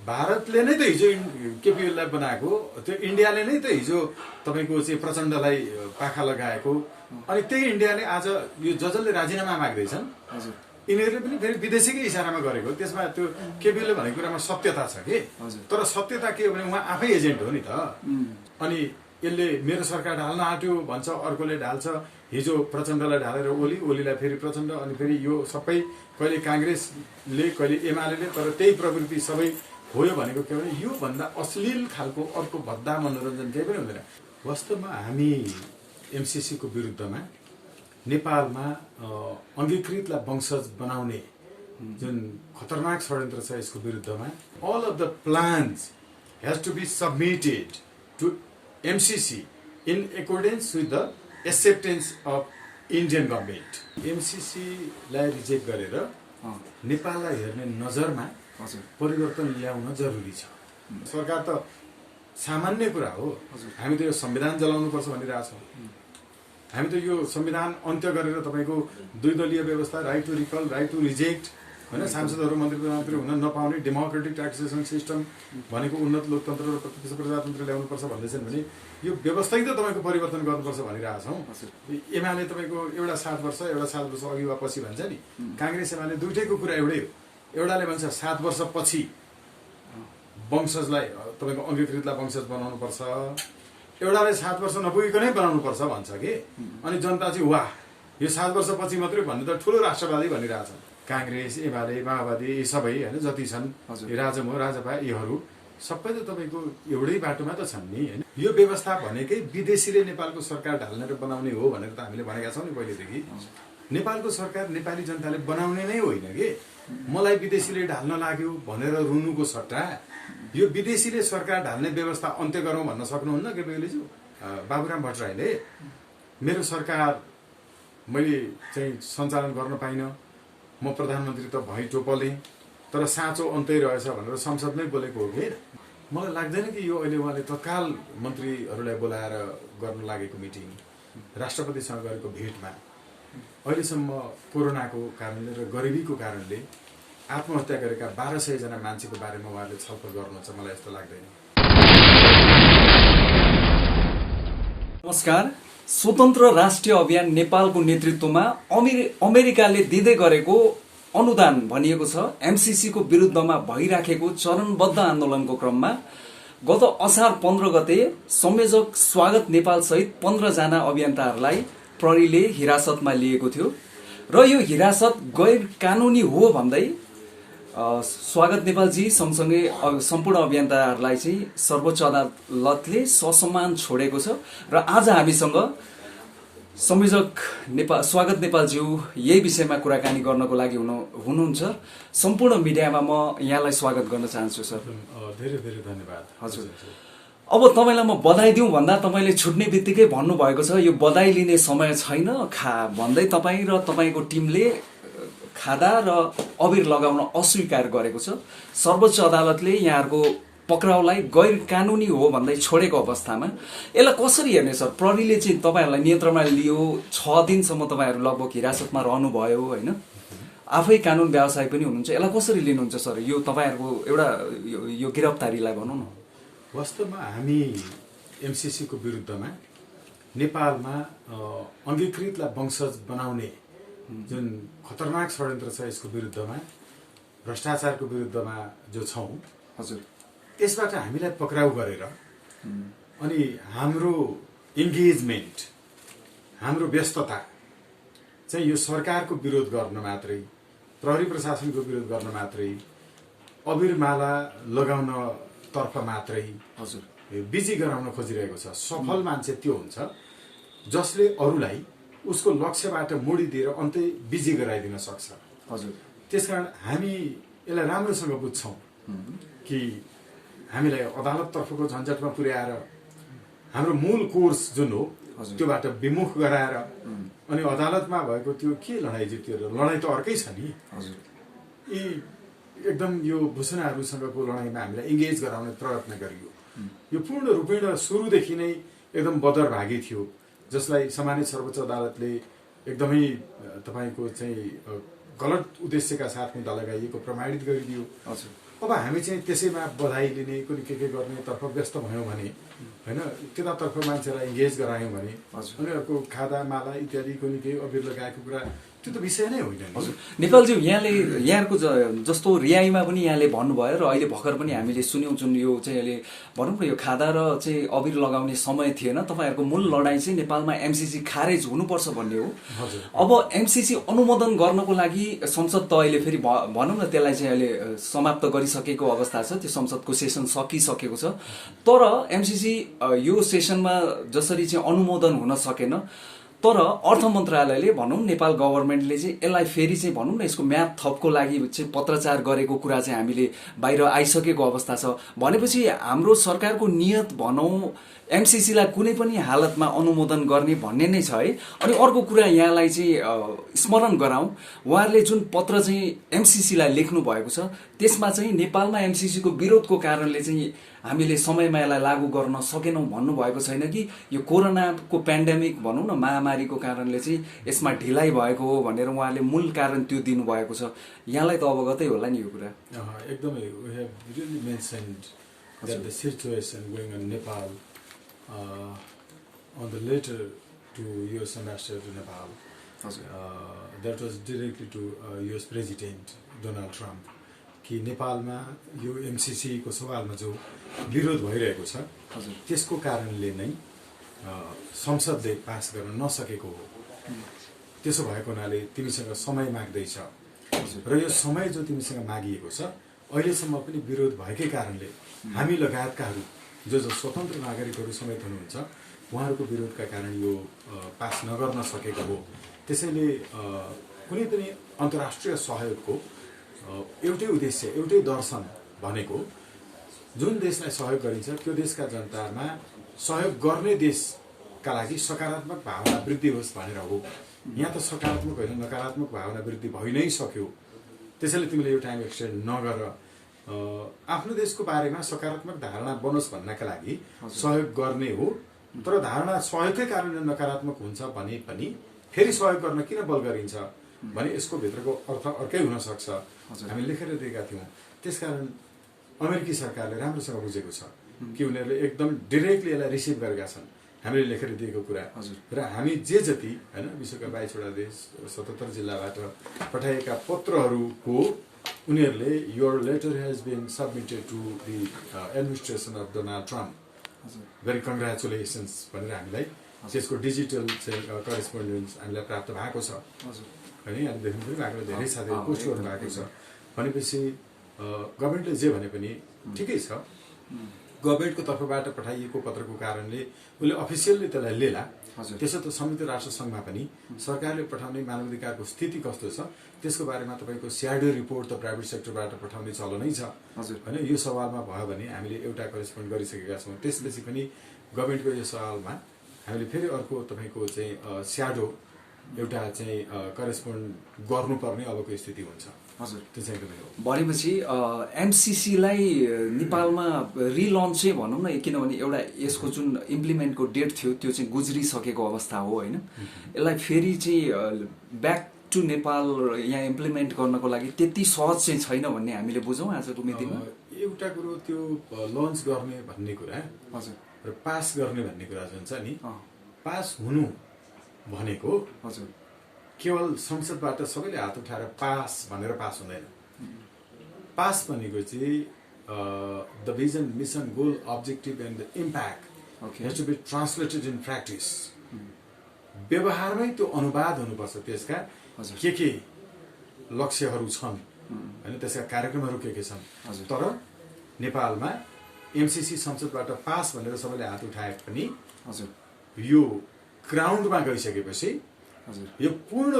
भारतले नै त हिजो केपीओलीलाई बनाएको, त्यो इन्डियाले नै त हिजो तपाईँको चाहिँ प्रचण्डलाई पाखा लगाएको, अनि त्यही इन्डियाले आज यो जसले राजीनामा माग्दैछन् यिनीहरूले पनि फेरि विदेशीकै इसारामा गरेको। त्यसमा त्यो केपीओलीले भनेको कुरामा सत्यता छ कि, तर सत्यता के हो भने उहाँ आफै एजेन्ट हो नि त। अनि यसले मेरो सरकार ढाल्न आँट्यो भन्छ, अर्कोले ढाल्छ, हिजो प्रचण्डलाई ढालेर ओलीलाई फेरि प्रचण्ड, अनि फेरि यो सबै कहिले काङ्ग्रेसले कहिले एमाले, तर त्यही प्रवृत्ति सबै हो भनेको के भने यो भन्दा अश्लील खालको अर्को भद्दा मनोरञ्जन केही पनि हुँदैन। वास्तवमा हामी एमसीसी को विरुद्धमा नेपालमा अङ्गीकृतलाई वंशज बनाउने जुन खतरनाक षड्यन्त्र छ यसको विरुद्धमा all of the plans has to be submitted to MCC in accordance with the acceptance of Indian government. MCC लाई रिजेक्ट गरेर नेपाललाई हेर्ने नजरमा परिवर्तन ल्याउन जरुरी छ। सरकार त सामान्य कुरा हो, हामी त यो संविधान जलाउनु पर्छ भनिरहेछौँ। हामी त यो संविधान अन्त्य गरेर तपाईको द्विदलीय व्यवस्था, right to recall, right to reject, हैन, सांसदहरू मन्त्री प्रधानमन्त्री हुन नपाउने डेमोक्रेटिक ट्याक्सेसन सिस्टम भनेको उन्नत लोकतन्त्र र प्रत्यक्ष प्रजातन्त्र ल्याउनु पर्छ भन्दैछन् भने यो व्यवस्था त तपाईको परिवर्तन गर्नुपर्छ भनिरहेछौँ। एमाले तपाईको एउटा 7 वर्ष अघि वा पछि भन्छ नि, कांग्रेस एमाले दुईटैको कुरा एउटै हो। एउटाले भन्छ 7 वर्ष पछि वंशजलाई तपाईको अङ्गीकृतलाई वंशज बनाउनु पर्छ, एउटाले 7 वर्ष नपुगिकनै बनाउनु पर्छ भन्छ के। अनि जनता चाहिँ वाह यो 7 वर्ष पछि मात्रै भन्ने त ठुलो राष्ट्रवादी भनिरहेछ। कांग्रेस एमाले माओवादी यी सबै हैन जति छन्, राजमो राजपा यीहरू सबै त तपाईको एउटै बाटोमा त छन् नि, हैन। यो व्यवस्था भनेकै विदेशीले नेपालको सरकार ढाल्ने र बनाउने हो भनेर त हामीले भनेका छौं नि पहिलेदेखि। नेपालको सरकार नेपाली जनताले बनाउने नै होइन के। मलाई विदेशीले ढाल्न लाग्यो भनेर रुनुको सट्टा यो विदेशीले सरकार ढाल्ने व्यवस्था अन्त्य गरौँ भन्न सक्नुहुन्न केपीओलीज्यू। बाबुराम भट्टराईले मेरो सरकार मैले चाहिँ सञ्चालन गर्न पाइनँ, म प्रधानमन्त्री त भई टोपले, तर साँचो अन्तै रहेछ भनेर संसदमै बोलेको हो कि। मलाई लाग्दैन कि यो अहिले उहाँले तत्काल मन्त्रीहरूलाई बोलाएर गर्न लागेको मिटिङ, राष्ट्रपतिसँग गरेको भेटमा अहिलेसम्म कोरोनाको कारणले र गरिबीको कारणले आत्महत्या गरेका 1200 जना मान्छेको बारेमा उहाँले छलफल गर्नुहुन्छ, मलाई यस्तो लाग्दैन। नमस्कार। स्वतन्त्र राष्ट्रिय अभियान नेपालको नेतृत्वमा अमेरिकाले दिँदै गरेको अनुदान भनिएको छ एमसीसी को विरुद्धमा भइराखेको चरणबद्ध आन्दोलनको क्रममा गत असार 15 गते संयोजक स्वागत नेपाल सहित 15 जना अभियन्ताहरूलाई प्रहरीले हिरासतमा लिएको थियो र यो हिरासत गैर कानुनी हो भन्दै स्वागत नेपालजी सँगसँगै सम्पूर्ण अभियन्ताहरूलाई चाहिँ सर्वोच्च अदालतले ससम्मान छोडेको छ र आज हामीसँग संयोजक स्वागत नेपालज्यू यही विषयमा कुराकानी गर्नको लागि हुनुहुन्छ। सम्पूर्ण मिडियामा म यहाँलाई स्वागत गर्न चाहन्छु सर। धेरै धेरै धन्यवाद। हजुर, अब तपाईलाई म बधाई दिउँ भन्दा तपाईले छुट्ने बित्तिकै भन्नुभएको छ यो बधाई लिने समय छैन भन्दै तपाईँ र तपाईँको टिमले खादा र अबिर लगाउन अस्वीकार गरेको छ। सर्वोच्च अदालतले यहाँहरूको पक्राउलाई गैर कानुनी हो भन्दै छोडेको अवस्थामा यसलाई कसरी हेर्ने सर? प्रहरीले चाहिँ तपाईहरूलाई नियन्त्रणमा लियो, 6 दिनसम्म तपाईँहरू लगभग हिरासतमा रहनुभयो, होइन? आफै कानुन व्यवसाय पनि हुनुहुन्छ, यसलाई कसरी लिनुहुन्छ सर यो तपाईँहरूको एउटा यो गिरफ्तारीलाई भनौँ न? वास्तवमा हामी एमसीसी को विरुद्धमा नेपालमा अङ्गीकृतलाई वंशज बनाउने जुन खतरनाक षड्यन्त्र छ यसको विरुद्धमा, भ्रष्टाचारको विरुद्धमा जो छौं, हजुर, त्यसबाट हामीलाई पक्राउ गरेर अनि हाम्रो इन्गेजमेन्ट, हाम्रो व्यस्तता चाहिँ यो सरकारको विरोध गर्न मात्रै, प्रहरी प्रशासनको विरोध गर्न मात्रै, अबिरमाला लगाउन तर्फ मात्रै हजुर बिजी गराउन खोजिरहेको छ। सफल मान्छे त्यो हुन्छ जसले अरूलाई उसको लक्ष्यबाट मोडिदिएर अन्तै बिजी गराइदिन सक्छ। हजुर, त्यसकारण हामी यसलाई राम्रोसँग बुझ्छौं कि हामीलाई अदालत तर्फको झन्झटमा पुर्याएर हाम्रो मूल कोर्स जुन हो त्योबाट विमुख गराएर अनि अदालतमा भएको त्यो के लडाई जित्यो? लडाई त अर्कै छ नि। हजुर, यी एकदम यो भूषणाहरूसँगको लडाईँमा हामीलाई इङ्गेज गराउने प्रयत्न गरियो। यो पूर्ण रूपेण सुरुदेखि नै एकदम बदरभागी थियो, जसलाई सम्मानित सर्वोच्च अदालतले एकदमै तपाईको चाहिँ गलत उद्देश्यका साथ मुद्दा लगाइएको प्रमाणित गरिदियो। अब हामी चाहिँ त्यसैमा बधाई लिने कुनै के गर्नेतर्फ व्यस्त भयौँ भने होइन, त्यतातर्फ मान्छेलाई इङ्गेज गरायौँ भने उनीहरूको खादा माला इत्यादि कुनै केही अबिर लगाएको कुरा त्यो त विषय नै होइन नि। हजुर नेपालज्यू, यहाँको जस्तो रियाईमा पनि यहाँले भन्नुभयो र अहिले भर्खर पनि हामीले सुन्यौँ जुन यो चाहिँ अहिले भनौँ न यो खादा र चाहिँ अबिर लगाउने समय थिएन, तपाईँहरूको मूल लडाइँ चाहिँ नेपालमा एमसिसी खारेज हुनुपर्छ भन्ने हो। अब एमसिसी अनुमोदन गर्नको लागि संसद त अहिले फेरि भनौँ न त्यसलाई चाहिँ अहिले समाप्त गरिसकेको अवस्था छ, त्यो संसदको सेसन सकिसकेको छ। तर एमसिसी यो सेसनमा जसरी चाहिँ अनुमोदन हुन सकेन, तर अर्थ मन्त्रालयले भनौँ नेपाल गभर्मेन्टले चाहिँ यसलाई फेरि चाहिँ भनौँ न यसको म्याद थपको लागि चाहिँ पत्रचार गरेको कुरा चाहिँ हामीले बाहिर आइसकेको अवस्था छ। भनेपछि हाम्रो सरकारको नियत भनौँ एमसिसीलाई कुनै पनि हालतमा अनुमोदन गर्ने भन्ने नै छ है। अनि अर्को कुरा यहाँलाई चाहिँ स्मरण गराउँ, उहाँहरूले जुन पत्र चाहिँ एमसिसीलाई लेख्नु भएको छ त्यसमा चाहिँ नेपालमा एमसिसीको विरोधको कारणले चाहिँ हामीले समयमा यसलाई लागू गर्न सकेनौँ भन्नुभएको छैन कि यो कोरोनाको पेन्डेमिक भनौँ न महामारीको कारणले चाहिँ यसमा ढिलाइ भएको हो भनेर उहाँले मूल कारण त्यो दिनुभएको छ। यहाँलाई त अवगतै होला नि यो कुरा। एकदमै we have really mentioned that the situation going on Nepal on the letter to US ambassador to Nepal that was directly to US President Donald Trump कि नेपालमा यो एमसिसी को सवालमा जो विरोध भइरहेको छ त्यसको कारणले नै संसदले पास गर्न नसकेको हो। त्यसो भएको हुनाले तिमीसँग समय माग्दैछ र यो समय जो तिमीसँग मागिएको छ अहिलेसम्म पनि विरोध भएकै कारणले हामी लगायतकाहरू जो स्वतन्त्र नागरिकहरू समेत हुनुहुन्छ उहाँहरूको विरोधका कारण यो पास नगर्न सकेको हो। त्यसैले कुनै पनि अन्तर्राष्ट्रिय सहयोगको एउटै उद्देश्य एउटै दर्शन भनेको जुन देशलाई सहयोग गरिन्छ त्यो देशका जनतामा सहयोग गर्ने देशका लागि सकारात्मक भावना वृद्धि होस् भनेर हो। यहाँ त सकारात्मक होइन नकारात्मक भावना वृद्धि भइ नै सक्यो। त्यसैले तिमीले यो टाइम एक्सटेन्ड नगर, आफ्नो देशको बारेमा सकारात्मक धारणा बनोस् भन्नका लागि सहयोग गर्ने हो। तर धारणा सहयोगकै कारणले नकारात्मक हुन्छ भने पनि फेरि सहयोग गर्न किन बल गरिन्छ भने यसको भित्रको अर्थ अर्कै हुन सक्छ। हामी लेखेर दिएका थियौँ। त्यसकारण अमेरिकी सरकारले राम्रोसँग बुझेको छ कि उनीहरूले एकदम डिरेक्टली यसलाई रिसिभ गरेका छन् हामीले लेखेर दिएको कुरा। र हामी जे जति होइन विश्वका 22वटा देश 77 जिल्लाबाट पठाएका पत्रहरूको उनीहरूले your letter has been submitted to the administration of Donald Trump, very congratulations भनेर हामीलाई त्यसको डिजिटल चाहिँ करेस्पोन्डेन्स हामीलाई प्राप्त भएको छ होइन। यहाँ देख्नु पनि भएको धेरै साथीहरू पोस्ट गर्नु भएको छ। भनेपछि गभर्मेन्टले जे भने पनि ठिकै छ, गभर्मेन्टको तर्फबाट पठाइएको पत्रको कारणले उसले अफिसियल्ली त्यसलाई लिएला। त्यसो त संयुक्त राष्ट्र सङ्घमा पनि सरकारले पठाउने मानवाधिकारको स्थिति कस्तो छ त्यसको बारेमा तपाईँको स्याडो रिपोर्ट त प्राइभेट सेक्टरबाट पठाउने चलनै छ होइन। यो सवालमा भयो भने हामीले एउटा करेस्पोन्ड गरिसकेका छौँ। त्यसपछि पनि गभर्मेन्टको यो सवालमा हामीले फेरि अर्को तपाईँको चाहिँ स्याडो एउटा चाहिँ करेस्पोन्ड गर्नुपर्ने अबको स्थिति हुन्छ। हजुर त्यो चाहिँ एकदमै हो। भनेपछि एमसिसीलाई नेपालमा रिलन्च चाहिँ भनौँ न, किनभने एउटा यसको जुन इम्प्लिमेन्टको डेट थियो त्यो चाहिँ गुज्रिसकेको अवस्था हो होइन। यसलाई फेरि चाहिँ ब्याक टु नेपाल यहाँ इम्प्लिमेन्ट गर्नको लागि त्यति सहज चाहिँ छैन भन्ने हामीले बुझौँ आजको मितिमा। एउटा कुरो त्यो लन्च गर्ने भन्ने कुरा हजुर र पास गर्ने भन्ने कुरा जुन छ नि, पास हुनु भनेको हजुर केवल संसदबाट सबैले हात उठाएर पास भनेर पास हुँदैन। पास भनेको चाहिँ the vision mission goal objective and the impact has to be translated in practice. व्यवहारमै त्यो अनुवाद हुनुपर्छ त्यसका के लक्ष्यहरू छन् होइन, त्यसका कार्यक्रमहरू के छन्। तर नेपालमा एमसिसी संसदबाट पास भनेर सबैले हात उठाए पनि यो ग्राउन्डमा गइसकेपछि यो पूर्ण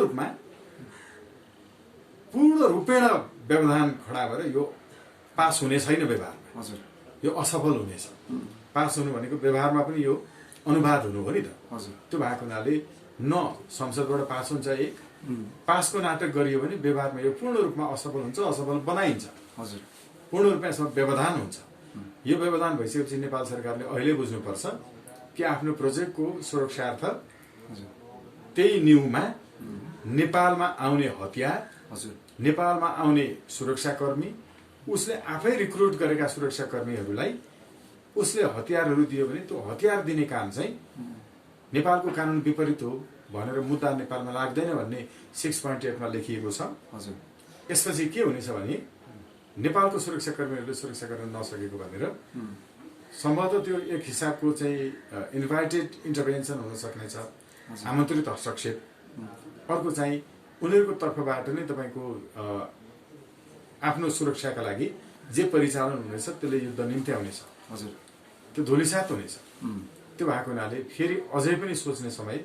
रूपेण व्यवधान खडा भएर यो पास हुने छैन व्यवहारमा, यो असफल हुनेछ। पास हुनु भनेको व्यवहारमा पनि यो अनुवाद हुनु हो नि त। त्यो भएको हुनाले न संसदबाट पास हुन्छ, एक पासको नाटक गरियो भने व्यवहारमा यो पूर्ण रूपमा असफल हुन्छ, असफल बनाइन्छ। पूर्ण रूपमा यसमा व्यवधान हुन्छ। यो व्यवधान भइसकेपछि नेपाल सरकारले अहिले बुझ्नुपर्छ कि आफ्नो प्रोजेक्टको सुरक्षार्थ त्यही न्युमा नेपालमा आउने हतियार, नेपालमा आउने सुरक्षाकर्मी, उसले आफै रिक्रुट गरेका सुरक्षाकर्मीहरूलाई उसले हतियारहरू दियो भने त्यो हतियार दिने काम चाहिँ नेपालको कानुन विपरीत हो भनेर मुद्दा नेपालमा लाग्दैन भन्ने 6.8 मा लेखिएको छ। हजुर। यसपछि के हुनेछ भने नेपालको सुरक्षाकर्मीहरूले सुरक्षा गर्न नसकेको भनेर सम्भवतः त्यो एक हिसाबको चाहिँ इन्भाइटेड इन्टरभेन्सन हुन सक्नेछ, आमन्त्रित हस्तक्षेप। अर्को चाहिँ उनीहरूको तर्फबाट नै तपाईँको आफ्नो सुरक्षाका लागि जे परिचालन हुनेछ त्यसले युद्ध निम्ति आउनेछ। हजुर। त्यो धुलिसात हुनेछ। त्यो भएको हुनाले फेरि अझै पनि सोच्ने समय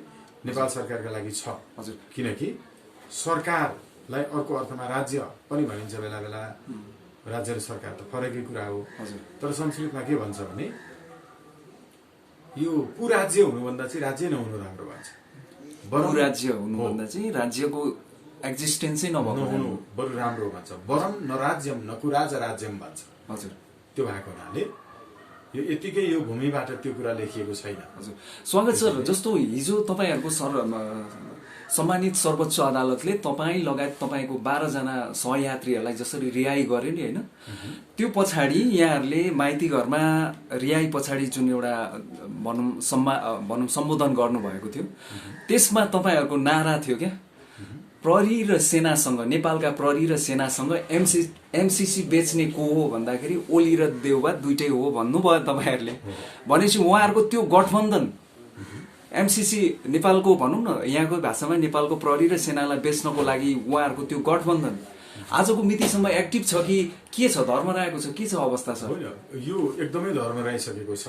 नेपाल सरकारका लागि छ। हजुर। किनकि सरकारलाई अर्को अर्थमा राज्य पनि भनिन्छ बेला बेला, राज्य र सरकार त फरकै कुरा हो। तर संस्कृतमा के भन्छ भने यो कुराज्य हुनुभन्दा चाहिँ राज्य नहुनु राम्रो भन्छ। राज्य हुनुभन्दा चाहिँ राज्यको एक्जिस्टेन्सै नहुनु बरु राम्रो भन्छ। वरम न राज्यम न कुराज राज्यम भन्छ। हजुर। त्यो भएको हुनाले यो यतिकै यो भूमिबाट त्यो कुरा लेखिएको छैन। हजुर। स्वागत सर, जस्तो हिजो तपाईँहरूको सम्मानित सर्वोच्च अदालतले तपाईँ लगायत तपाईँको 12 जना सहयात्रीहरूलाई जसरी रिहाई गर्यो नि, होइन? त्यो पछाडि यहाँहरूले माइती घरमा रिहाई पछाडि जुन एउटा भनौँ सम्बोधन गर्नुभएको थियो, त्यसमा तपाईँहरूको नारा थियो क्या, प्रहरी र सेनासँग, नेपालका प्रहरी र सेनासँग एमसीसी बेच्ने को हो भन्दाखेरि ओली र देउबा दुइटै हो भन्नुभयो तपाईँहरूले। भनेपछि उहाँहरूको त्यो गठबन्धन एमसीसी नेपालको भनौँ न, यहाँको भाषामा नेपालको प्रहरी र सेनालाई बेच्नको लागि उहाँहरूको त्यो गठबन्धन आजको मितिसम्म एक्टिभ छ कि के छ, धर्मराएको छ, के छ अवस्था छ? होइन, यो एकदमै धर्मराइसकेको छ।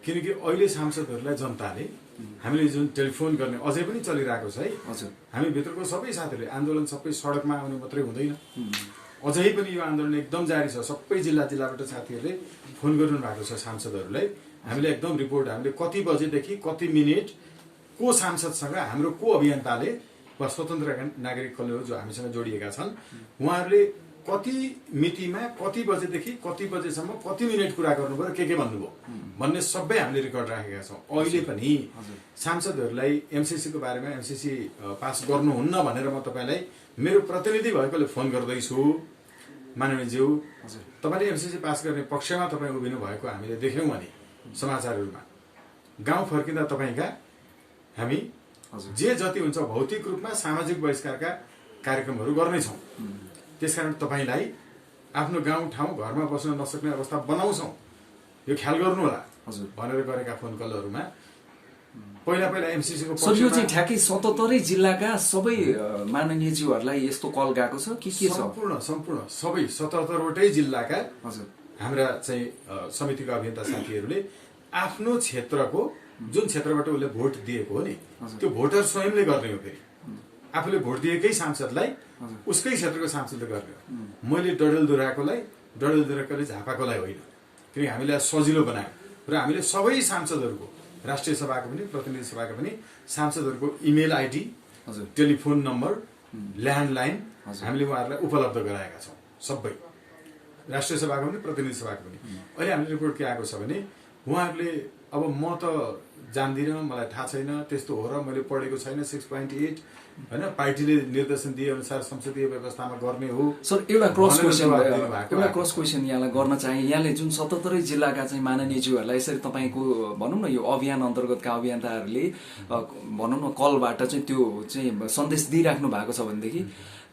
किनकि अहिले सांसदहरूलाई जनताले हामीले जुन टेलिफोन गर्ने अझै पनि चलिरहेको छ है। हजुर। हामी भित्रको सबै साथीहरूले आन्दोलन सबै सडकमा आउने मात्रै हुँदैन, अझै पनि यो आन्दोलन एकदम जारी छ। सबै जिल्लाबाट साथीहरूले फोन गर्नु भएको छ सांसदहरूलाई। हामीले एकदम रिपोर्ट, हामीले कति बजेदेखि कति मिनेट को सांसदसँग, हाम्रो को अभियन्ताले वा स्वतन्त्र नागरिक कल्याण जो हामीसँग जोडिएका छन्, उहाँहरूले कति मितिमा कति बजेदेखि कति बजेसम्म कति मिनेट कुरा गर्नुभयो, के भन्नुभयो भन्ने सबै हामीले रेकर्ड राखेका छौँ। अहिले पनि सांसदहरूलाई एमसीसीको बारेमा एमसीसी पास गर्नुहुन्न भनेर म तपाईँलाई मेरो प्रतिनिधि भएकोले फोन गर्दैछु। माननीयज्यू, तपाईँले एमसीसी पास गर्ने पक्षमा तपाईँ उभिनु भएको हामीले देख्यौँ भने समाचारहरूमा। गाउँ फर्किँदा तपाईँका हामी जे जति हुन्छ भौतिक रूपमा सामाजिक बहिष्कारका कार्यक्रमहरू गर्नेछौँ। त्यसकारण तपाईँलाई आफ्नो गाउँ ठाउँ घरमा बस्न नसक्ने अवस्था बनाउँछौँ, यो ख्याल गर्नुहोला भनेर गरेका फोन कलहरूमा पहिला एमसीसीको सर यो चाहिँ ठ्याक्कै 77 जिल्लाका सबै माननीयज्यूहरूलाई यस्तो कल गएको छ कि के छ? सम्पूर्ण सबै 77 वटै जिल्लाका हाम्रा चाहिँ समितिको अभियन्ता साथीहरूले आफ्नो क्षेत्रको जुन क्षेत्रबाट उसले भोट दिएको हो नि, त्यो भोटर स्वयंले गर्ने हो। फेरि आफूले भोट दिएकै सांसदलाई उसकै क्षेत्रको सांसदले गर्ने हो। मैले डडेलधुराकोलाई झापाकोलाई होइन, किनकि हामीलाई सजिलो बनायो र हामीले सबै सांसदहरूको, राष्ट्रिय सभाको पनि प्रतिनिधि सभाको पनि सांसदहरूको email ID, telephone number, landline हामीले उहाँहरूलाई उपलब्ध गराएका छौँ। सबै राष्ट्रिय सभाको पनि प्रतिनिधि सभाको पनि। अहिले हामीले रिपोर्ट के आएको छ भने उहाँहरूले अब म त जान्दिनँ, मलाई थाहा छैन, त्यस्तो हो र मैले पढेको छैन, 6.8 होइन, पार्टीले निर्देशन दिए अनुसार संसदीय व्यवस्थामा गर्ने हो। सर एउटा क्रस क्वेसन यहाँलाई गर्न चाहे, यहाँले जुन 77 जिल्लाका चाहिँ माननीयज्यूहरूलाई यसरी तपाईँको भनौँ न यो अभियान अन्तर्गतका अभियन्ताहरूले भनौँ न कलबाट चाहिँ त्यो चाहिँ सन्देश दिइराख्नु भएको छ भनेदेखि,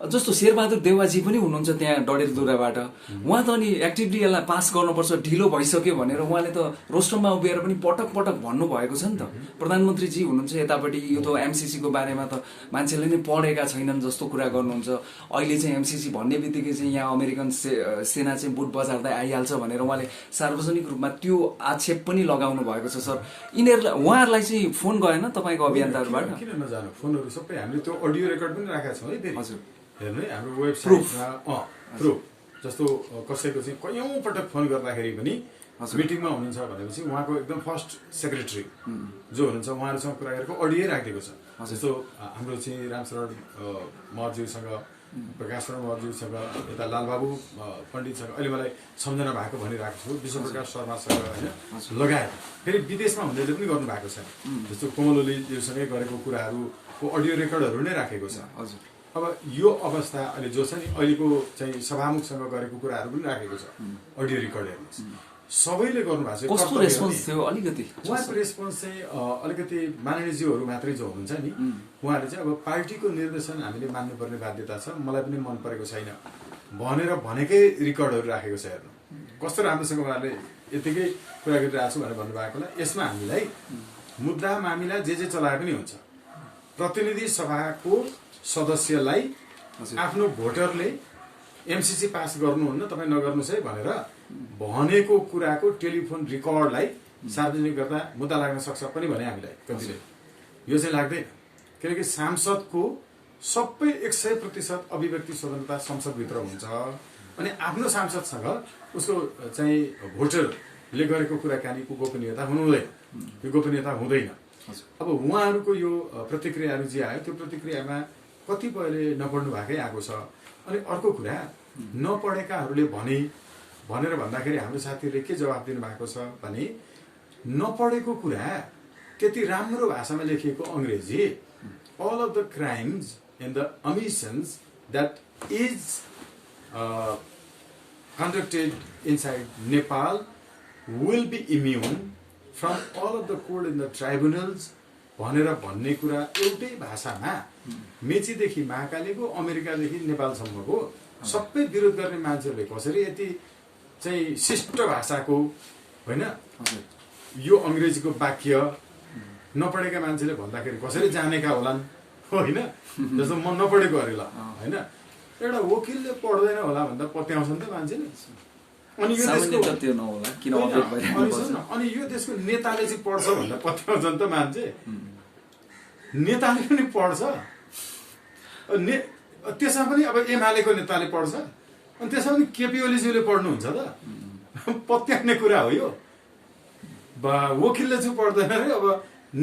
जस्तो शेरबहादुर देउवाजी पनि हुनुहुन्छ त्यहाँ डडेलधुराबाट, उहाँ त अनि एक्टिभली यसलाई पास गर्नुपर्छ, ढिलो भइसक्यो भनेर उहाँले त रोस्टरमा उभिएर पनि पटक पटक भन्नुभएको छ नि त। प्रधानमन्त्रीजी हुनुहुन्छ यतापट्टि, यो त एमसीसीको बारेमा त मान्छेले नै पढेका छैनन् जस्तो कुरा गर्नुहुन्छ। अहिले चाहिँ एमसीसी भन्ने बित्तिकै चाहिँ यहाँ अमेरिकन सेना चाहिँ बुट बजार्दै आइहाल्छ भनेर उहाँले सार्वजनिक रूपमा त्यो आक्षेप पनि लगाउनु भएको छ। सर यिनीहरूलाई उहाँहरूलाई चाहिँ फोन गएन तपाईँको अभियन्ताहरूबाट? किन नजानु, फोनहरू सबै हामीले त्यो अडियो रेकर्ड पनि राखेका छौँ है। फेरि हजुर हेर्नु है, हाम्रो वेबसाइटमा प्रुफ जस्तो कसैको चाहिँ कयौँ पटक फोन गर्दाखेरि पनि मिटिङमा हुनुहुन्छ भनेपछि उहाँको एकदम फर्स्ट सेक्रेटरी जो हुनुहुन्छ उहाँहरूसँग कुरा गरेको अडियो राखिदिएको छ। जस्तो हाम्रो चाहिँ रामशरण महर्ज्यूसँग, प्रकाश शरण महर्ज्यूसँग, यता लालबाबु पण्डितसँग अहिले मलाई सम्झना भएको भनिरहेको छु, विश्वप्रकाश शर्मासँग होइन, लगायत फेरि विदेशमा हुनेले पनि गर्नुभएको छ। जस्तो कोमल ओलीज्यूसँगै गरेको कुराहरूको अडियो रेकर्डहरू नै राखेको छ। अब यो अवस्था अहिले जो छ नि अहिलेको चाहिँ सभामुखसँग गरेको कुराहरू पनि राखेको छ अडियो रेकर्ड हेर्नुहोस् सबैले गर्नुभएको छ कस्तो रेस्पोन्स थियो अलिकति उहाँको रेस्पोन्स चाहिँ अलिकति माननीयज्यूहरू मात्रै जो हुनुहुन्छ नि उहाँहरूले चाहिँ अब पार्टीको निर्देशन हामीले मान्नुपर्ने बाध्यता छ मलाई पनि मन परेको छैन भनेर भनेकै रेकर्डहरू राखेको छ हेर्नु कस्तो राम्रोसँग उहाँहरूले यतिकै कुरा गरिरहेको छु भनेर भन्नुभएकोलाई यसमा हामीलाई मुद्दा मामिला जे चलाए पनि हुन्छ प्रतिनिधि सभाको सदस्यलाई आफ्नो भोटरले एमसीसी पास गर्नुहुन्न तपाईँ नगर्नुहोस् है भनेर भनेको कुराको टेलिफोन रेकर्डलाई सार्वजनिक गर्दा मुद्दा लाग्न सक्छ पनि भने हामीलाई कतिले यो चाहिँ लाग्दैन किनकि सांसदको सबै 100% अभिव्यक्ति स्वतन्त्रता संसदभित्र हुन्छ अनि आफ्नो सांसदसँग उसको चाहिँ भोटरले गरेको कुराकानीको गोपनीयता हुनुहुँदैन यो गोपनीयता हुँदैन अब उहाँहरूको यो प्रतिक्रियाहरू जे आयो त्यो प्रतिक्रियामा कतिपयले नपढ्नु भएकै आएको छ अनि अर्को कुरा नपढेकाहरूले भनेर भन्दाखेरि हाम्रो साथीहरूले के जवाब दिनु भएको छ भने नपढेको कुरा त्यति राम्रो भाषामा लेखिएको अङ्ग्रेजी all of the crimes and the omissions that is conducted inside Nepal will be immune from all of the court in the tribunals भनेर भन्ने कुरा एउटै भाषामा मेचीदेखि महाकालीको अमेरिकादेखि नेपालसम्मको सबै विरोध गर्ने मान्छेहरूले कसरी यति चाहिँ शिष्ट भाषाको होइन यो अङ्ग्रेजीको वाक्य नपढेका मान्छेले भन्दाखेरि कसरी जानेका होलान् होइन जस्तो म नपढेको अरे ल होइन एउटा वकिलले पढ्दैन होला भन्दा पत्याउँछन् त मान्छेले अनि यो अनि यो देशको नेताले चाहिँ पढ्छ भन्दा पत्याउँछन् त मान्छे नेताले पनि पढ्छ त्यसमा पनि अब एमालेको नेताले पढ्छ अनि त्यसमा पनि केपी ओलीज्यूले पढ्नुहुन्छ त पत्याउने कुरा हो यो वकिलले चाहिँ पढ्दैन अरे अब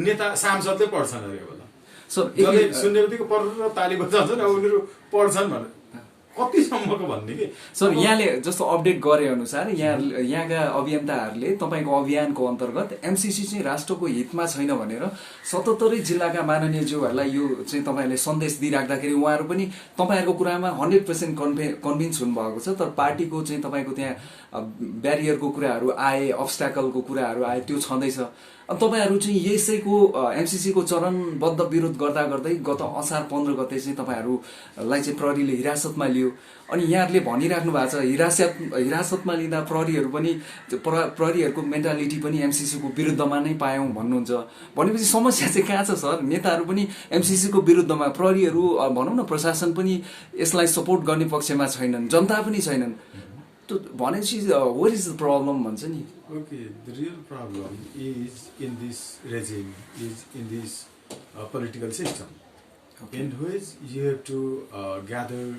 नेता सांसदले पढ्छन् अरे होला जसले सुन्ने बित्तिकै पढ्छ ताली बजाउँछन् अब उनीहरू पढ्छन् भनेर कतिसम्मको भन्ने कि सर यहाँले जस्तो अपडेट गरे अनुसार यहाँका अभियन्ताहरूले तपाईँको अभियानको अन्तर्गत एमसीसी चाहिँ राष्ट्रको हितमा छैन भनेर 77 जिल्लाका माननीय ज्यूहरूलाई यो चाहिँ तपाईँले सन्देश दिइराख्दाखेरि उहाँहरू पनि तपाईँहरूको कुरामा 100% कन्भिन्स हुनुभएको छ तर पार्टीको चाहिँ तपाईँको त्यहाँ ब्यारियरको कुराहरू आए अब्स्ट्याकलको कुराहरू आए त्यो छँदैछ अब तपाईँहरू चाहिँ यसैको एमसीसीको चरणबद्ध विरोध गर्दा गर्दै गत असार 15 गते चाहिँ तपाईँहरूलाई चाहिँ प्रहरीले हिरासतमा लियो अनि यहाँहरूले भनिराख्नु भएको छ हिरासतमा लिँदा प्रहरीहरू पनि प्रहरीहरूको मेन्टालिटी पनि एमसीसीको विरुद्धमा नै पायौँ भन्नुहुन्छ भनेपछि समस्या चाहिँ कहाँ छ सर नेताहरू पनि एमसीसीको विरुद्धमा प्रहरीहरू भनौँ न प्रशासन पनि यसलाई सपोर्ट गर्ने पक्षमा छैनन् जनता पनि छैनन् भनेपछि what is the problem भन्छ नि Okay, the real problem is in this regime, is in this political system, in which you have to gather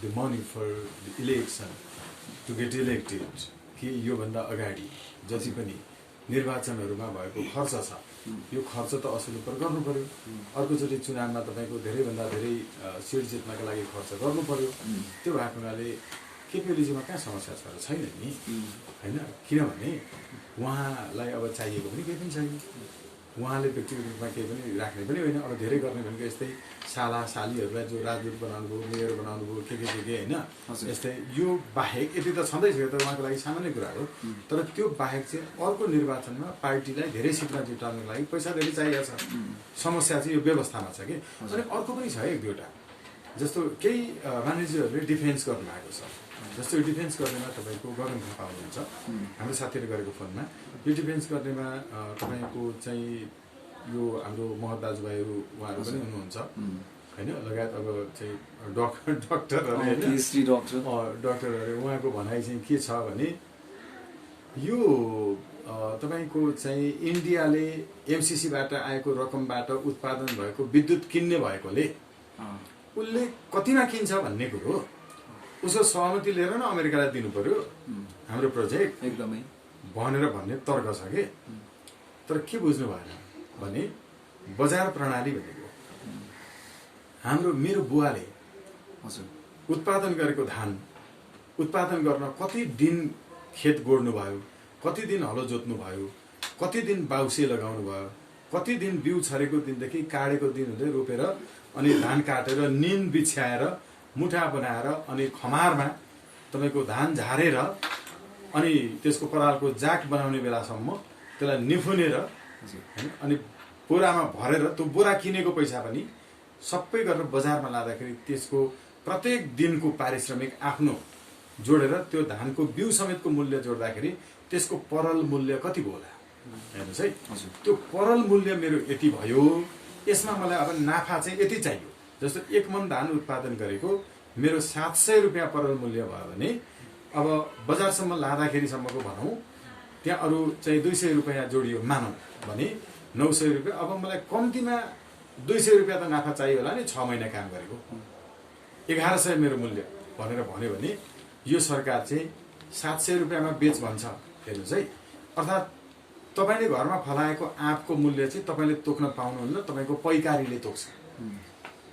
the money for the election to get elected. कि यो भन्दा अगाडि जति पनि निर्वाचनहरुमा भएको खर्च छ यो खर्च त असुल पर गर्नु पर्यो अर्कोचोटि चुनावमा तपाईको धेरै भन्दा धेरै सिट जित्नका लागि खर्च गर्नु पर्यो त्यो भएकोले केपीओलीजीमा कहाँ समस्या छ र छैन नि हैन किनभने उहाँलाई अब चाहिएको पनि केही पनि छैन उहाँले व्यक्तिगत रूपमा केही पनि राख्ने पनि होइन अब धेरै गर्ने भनेको यस्तै साला सालीहरूलाई जो राजदूत बनाउनु भयो मेयर बनाउनु भयो के हैन यस्तै यो बाहेक यति त छँदैछ त उहाँको लागि सामान्य कुरा हो तर त्यो बाहेक चाहिँ अर्को निर्वाचनमा पार्टीलाई धेरै सिटमा जिताउनको लागि पैसा धेरै चाहिएको छ समस्या चाहिँ यो व्यवस्थामा छ कि अनि अर्को पनि छ एक दुईवटा जस्तो केही मानिसहरूले डिफेन्स गर्नु भएको छ जस्तो डिफेन्स गर्नेमा तपाईको गगन थापा हुनुहुन्छ हाम्रो साथीले गरेको फोनमा यो डिफेन्स गर्नेमा तपाईको चाहिँ यो हाम्रो महत दाजुभाइहरू उहाँहरू पनि हुनुहुन्छ हैन लगायत अब चाहिँ डाक्टरहरू डाक्टरहरू उहाँको भनाइ चाहिँ के छ भने यो तपाईको चाहिँ इन्डियाले एमसीसीबाट आएको रकमबाट उत्पादन भएको विद्युत किन्ने भएकोले उसले कतिमा किन्छ भन्ने कुरो उसको सहमति लिएर न अमेरिकालाई दिनु पर्यो हाम्रो प्रोजेक्ट एकदमै भनेर भन्ने तर्क छ के तर के बुझ्नु भएन भने बजार प्रणाली भनेको हाम्रो मेरो बुवाले उत्पादन गरेको धान उत्पादन गर्न कति दिन खेत गोड्नु भयो कति दिन हलो जोत्नु भयो कति दिन बाउसे लगाउनु भयो कति दिन बिउ छरेको दिनदेखि काटेको दिन हुँदै रोपेर अनि धान काटेर निन बिछ्याएर मुठा बनाएर अनि खमारमा तपाईँको धान झारेर अनि त्यसको परालको जाक बनाउने बेलासम्म त्यसलाई निफुनेर अनि बोरामा भरेर त्यो बोरा किनेको पैसा पनि सबै गरेर बजारमा लाँदाखेरि त्यसको प्रत्येक दिनको पारिश्रमिक आफ्नो जोडेर त्यो धानको बिउ समेतको मूल्य जोड्दाखेरि त्यसको परल मूल्य कति होला हेर्नुहोस् है। त्यो परल मूल्य मेरो यति भयो, यसमा मलाई अब नाफा चाहिँ यति चाहियो। जस्तो 1 मन धान उत्पादन गरेको मेरो 700 रुपियाँ परल मूल्य भयो भने अब बजारसम्म लाँदाखेरिसम्मको भनौँ त्यहाँ अरू चाहिँ 200 रुपियाँ जोडियो मानौँ भने 900 रुपियाँ। अब मलाई कम्तीमा 200 रुपियाँ त नाफा चाहियो होला नि 6 महिना काम गरेको, 1100 मेरो मूल्य भनेर भन्यो भने यो सरकार चाहिँ 700 रुपियाँमा बेच भन्छ। हेर्नुहोस् है, अर्थात् तपाईँले घरमा फलाएको आँपको मूल्य चाहिँ तपाईँले तोक्न पाउनुहुन्न, तपाईँको पैकारीले तोक्छ।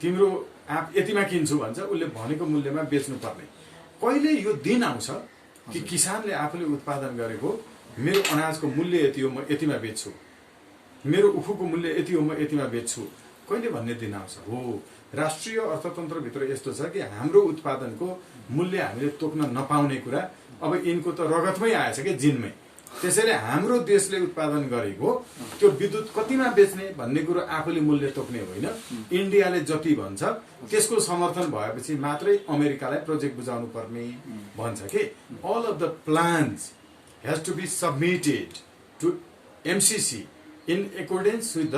तिम्रो आँप यतिमा किन्छु भन्छ, उसले भनेको मूल्यमा बेच्नुपर्ने। कहिले यो दिन आउँछ कि किसानले आफूले उत्पादन गरेको मेरो अनाजको मूल्य यति हो, म यतिमा बेच्छु, मेरो उखुको मूल्य यति हो, म यतिमा बेच्छु, कहिले भन्ने दिन आउँछ? हो, राष्ट्रिय अर्थतन्त्रभित्र यस्तो छ कि हाम्रो उत्पादनको मूल्य हामीले तोक्न नपाउने कुरा अब यिनको त रगतमै आएछ कि जिनमै। त्यसैले हाम्रो देशले उत्पादन गरेको त्यो विद्युत कतिमा बेच्ने भन्ने कुरो आफूले मूल्य तोक्ने होइन, इन्डियाले जति भन्छ त्यसको समर्थन भएपछि मात्रै अमेरिकालाई प्रोजेक्ट बुझाउनु पर्ने भन्छ कि all of the plans has to be submitted to MCC in accordance with the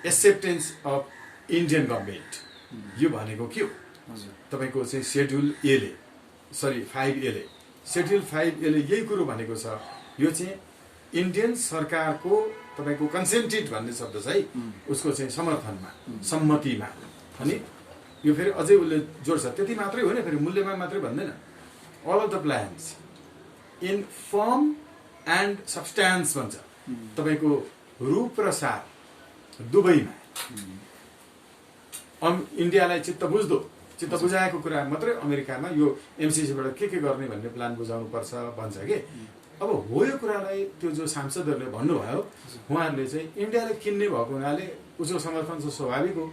acceptance of Indian government. यो भनेको के हो? तपाईँको चाहिँ शेड्युल 5A ले शेड्युल 5A ले यही कुरो भनेको छ। यो चाहिँ इन्डियन सरकारको तपाईँको कन्सेन्टेड भन्ने शब्द चाहिँ उसको चाहिँ समर्थनमा सम्मतिमा। अनि यो फेरि अझै उसले जोड्छ, त्यति मात्रै होइन, फेरि मूल्यमा मात्रै भन्दैन, all of the plans in form and substance भन्छ। तपाईँको रूप र सार दुवैमा इन्डियालाई चित्त बुझाएको कुरा मात्रै अमेरिकामा यो एमसिसीबाट के गर्ने भन्ने प्लान बुझाउनु पर्छ भन्छ कि। अब हो यो कुरालाई त्यो जो सांसदहरूले भन्नुभयो उहाँहरूले चाहिँ इन्डियाले किन्ने भएको हुनाले उसको समर्थन चाहिँ स्वाभाविक हो,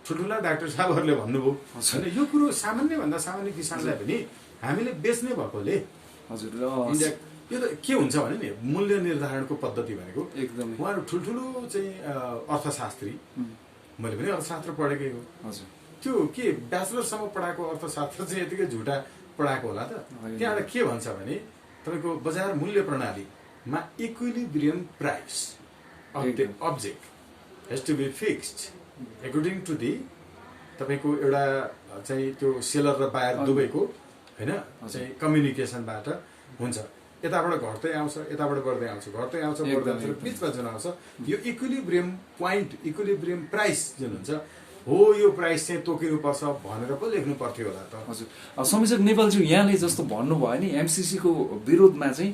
ठुल्ठुला डाक्टर साहबहरूले भन्नुभयो होइन। यो कुरो सामान्यभन्दा सामान्य किसानलाई पनि हामीले बेच्ने भएकोले हजुर इन्डिया यो त के हुन्छ भने नि मूल्य निर्धारणको पद्धति भनेको एकदमै उहाँहरू ठुल्ठुलो चाहिँ अर्थशास्त्री, मैले पनि अर्थशास्त्र पढेकै हो। हजुर त्यो के ब्याचलरसम्म पढाएको अर्थशास्त्र चाहिँ यतिकै झुटा पढाएको होला त? त्यहाँबाट के भन्छ भने तपाईँको बजार मूल्य प्रणालीमा equilibrium price of the object has to be fixed according to the तपाईँको एउटा चाहिँ त्यो सेलर र बायर दुवैको होइन चाहिँ कम्युनिकेसनबाट हुन्छ। यताबाट घट्दै आउँछ, यताबाट बढ्दै आउँछ, घट्दै आउँछ, बढ्दै आउँछ, बिचमा जुन आउँछ यो इक्विलिब्रियम पोइन्ट, इक्विलिब्रियम प्राइस जुन हुन्छ हो, यो प्राइस चाहिँ तोकिनुपर्छ भनेर पो लेख्नु पर्थ्यो होला त। हजुर संयोजक नेपालज्यू यहाँले जस्तो भन्नुभयो नि एमसिसीको विरोधमा चाहिँ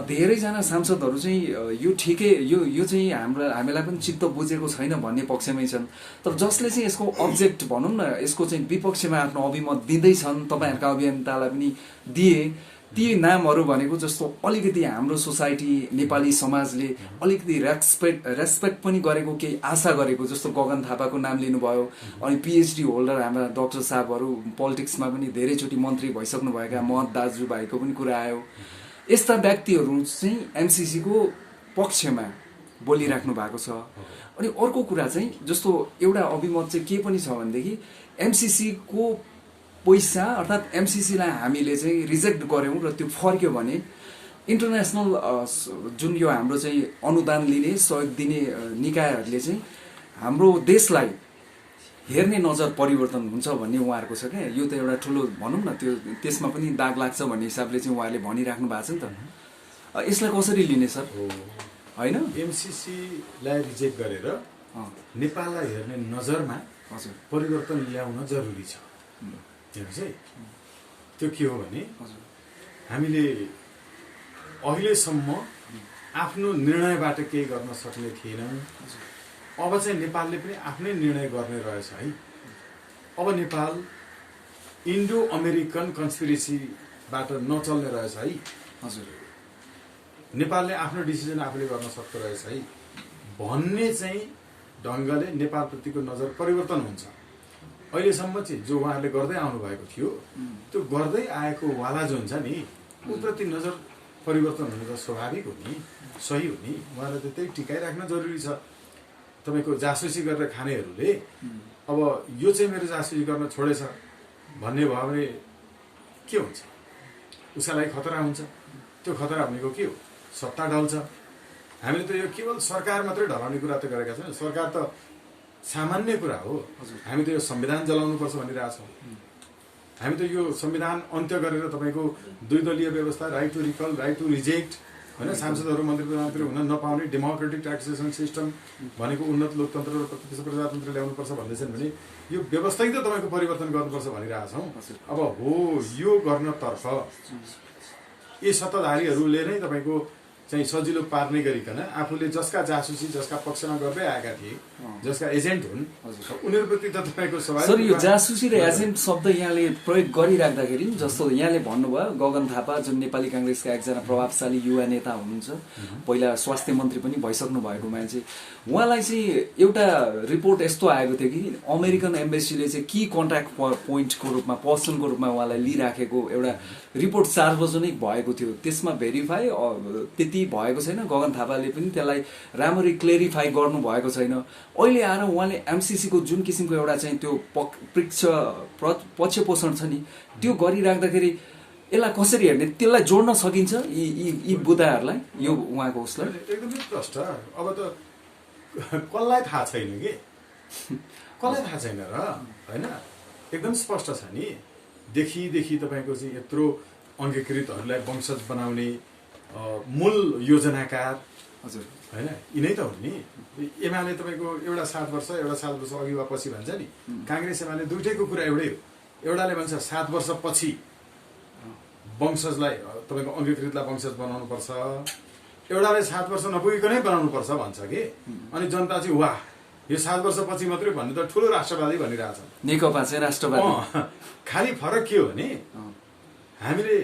धेरैजना सांसदहरू चाहिँ यो ठिकै यो चाहिँ हामीलाई पनि चित्त बुझेको छैन भन्ने पक्षमै छन्। तर जसले चाहिँ यसको अब्जेक्ट भनौँ न यसको चाहिँ विपक्षमा आफ्नो अभिमत दिँदैछन्, तपाईँहरूका अभियन्तालाई पनि दिए, ती नामहरू भनेको जस्तो अलिकति हाम्रो सोसाइटी नेपाली समाजले अलिकति रेस्पेक्ट पनि गरेको, केही आशा गरेको, जस्तो गगन थापाको नाम लिनुभयो। अनि पिएचडी होल्डर हाम्रा डाक्टर साहबहरू पोलिटिक्समा पनि धेरैचोटि मन्त्री भइसक्नु भएका महत दाजुभाइको पनि कुरा आयो। यस्ता व्यक्तिहरू चाहिँ एमसिसीको पक्षमा बोलिराख्नु भएको छ। अनि अर्को कुरा चाहिँ जस्तो एउटा अभिमत चाहिँ के पनि छ भनेदेखि एमसिसीको पैसा अर्थात् एमसिसीलाई हामीले चाहिँ रिजेक्ट गऱ्यौँ र त्यो फर्क्यो भने इन्टरनेसनल जुन यो हाम्रो चाहिँ अनुदान लिने सहयोग दिने निकायहरूले चाहिँ हाम्रो देशलाई हेर्ने नजर परिवर्तन हुन्छ भन्ने उहाँहरूको छ क्या। यो त एउटा ठुलो भनौँ न त्यो त्यसमा पनि दाग लाग्छ भन्ने हिसाबले चाहिँ उहाँहरूले भनिराख्नु भएको छ नि त। यसलाई कसरी लिने सर? होइन एमसिसीलाई रिजेक्ट गरेर नेपाललाई हेर्ने नजरमा हजुर परिवर्तन ल्याउन जरुरी छ। हेर्नुहोस् है, त्यो के हो भने हामीले अहिलेसम्म आफ्नो निर्णयबाट केही गर्न सक्ने थिएनौँ। अब चाहिँ नेपालले पनि आफ्नै निर्णय गर्ने रहेछ है। अब नेपाल इन्डो अमेरिकन कन्स्पिरेसीबाट नचल्ने रहेछ है। हजुर नेपालले आफ्नो डिसिजन आफूले गर्न सक्दो रहेछ है भन्ने चाहिँ ढङ्गले नेपालप्रतिको नजर परिवर्तन हुन्छ। अहिलेसम्म चाहिँ जो उहाँहरूले गर्दै आउनुभएको थियो त्यो गर्दै आएको वाला जो हुन्छ नि उप्रति नजर परिवर्तन हुनु त स्वाभाविक हो नि, सही हो नि। उहाँलाई त त्यही टिकाइराख्न जरुरी छ। तपाईँको जासुसी गरेर खानेहरूले अब यो चाहिँ मेरो जासुसी गर्न छोडेछ भन्ने भयो भने के हुन्छ? उसका लागि खतरा हुन्छ। त्यो खतरा भनेको के हो? सत्ता ढल्छ। हामीले त यो केवल सरकार मात्रै ढलाउने कुरा त गरेका छैनौँ। सरकार त सामान्य कुरा हो। हामी त यो संविधान जलाउनुपर्छ भनिरहेछौँ। हामी त यो संविधान अन्त्य गरेर तपाईँको द्विदलीय व्यवस्था, right to recall, right to reject, होइन, सांसदहरू मन्त्री प्रधानमन्त्री हुन नपाउने डेमोक्रेटिक ट्याक्सेसन सिस्टम भनेको उन्नत लोकतन्त्र र प्रतिष्ठित प्रजातन्त्र ल्याउनुपर्छ भन्दैछन् भने यो व्यवस्था त तपाईँको परिवर्तन गर्नुपर्छ भनिरहेछौँ। अब हो यो गर्नतर्फ यी सत्ताधारीहरूले नै तपाईँको चाहिँ सजिलो पार्ने गरिकन आफूले जसका जासुसी जसका पक्षमा गर्दै आएका थिए, जसका एजेन्ट हुन्, उनीहरूप्रति त तपाईँको स्वाभाविक। सर, यो जासुसी र एजेन्ट शब्द यहाँले प्रयोग गरिराख्दाखेरि जस्तो यहाँले भन्नुभयो गगन थापा जुन नेपाली काङ्ग्रेसका एकजना प्रभावशाली युवा नेता हुनुहुन्छ, पहिला स्वास्थ्य मन्त्री पनि भइसक्नु भएको मान्छे, उहाँलाई चाहिँ एउटा रिपोर्ट यस्तो आएको थियो कि अमेरिकन एम्बेसीले चाहिँ की कन्ट्याक्ट पोइन्टको रूपमा, पर्सनको रूपमा उहाँलाई लिइराखेको एउटा रिपोर्ट सार्वजनिक भएको थियो। त्यसमा भेरिफाई त्यति भएको छैन। गगन थापाले पनि त्यसलाई राम्ररी क्लेरिफाई गर्नु भएको छैन। अहिले आएर उहाँले एमसीसीको जुन किसिमको एउटा चाहिँ त्यो पक्ष पोषण छ नि त्यो गरिराख्दाखेरि यसलाई कसरी हेर्ने, त्यसलाई जोड्न सकिन्छ यी बुदाहरूलाई, यो उहाँको उसलाई? एकदमै प्रष्ट। अब त कसलाई थाहा छैन कि, कसलाई थाहा छैन र, होइन? एकदम स्पष्ट छ नि। देखि तपाईँको चाहिँ यत्रो अङ्गीकृतहरूलाई वंशज बनाउने मूल योजनाकार, हजुर, होइन, यिनै त हुन् नि। एमाले तपाईँको एउटा 7 वर्ष अघि वा पछि भन्छ नि, काङ्ग्रेस एमाले दुइटैको कुरा एउटै हो। एउटाले भन्छ 7 वर्षपछि वंशजलाई तपाईँको अङ्गीकृतलाई वंशज बनाउनुपर्छ, एउटाले 7 वर्ष नपुगिकनै बनाउनुपर्छ भन्छ कि। अनि जनता चाहिँ वाह यो 7 वर्षपछि मात्रै भन्ने त ठुलो राष्ट्रवादी भनिरहेछ। नेकपा चाहिँ राष्ट्रवादी। खालि फरक के हो भने हामीले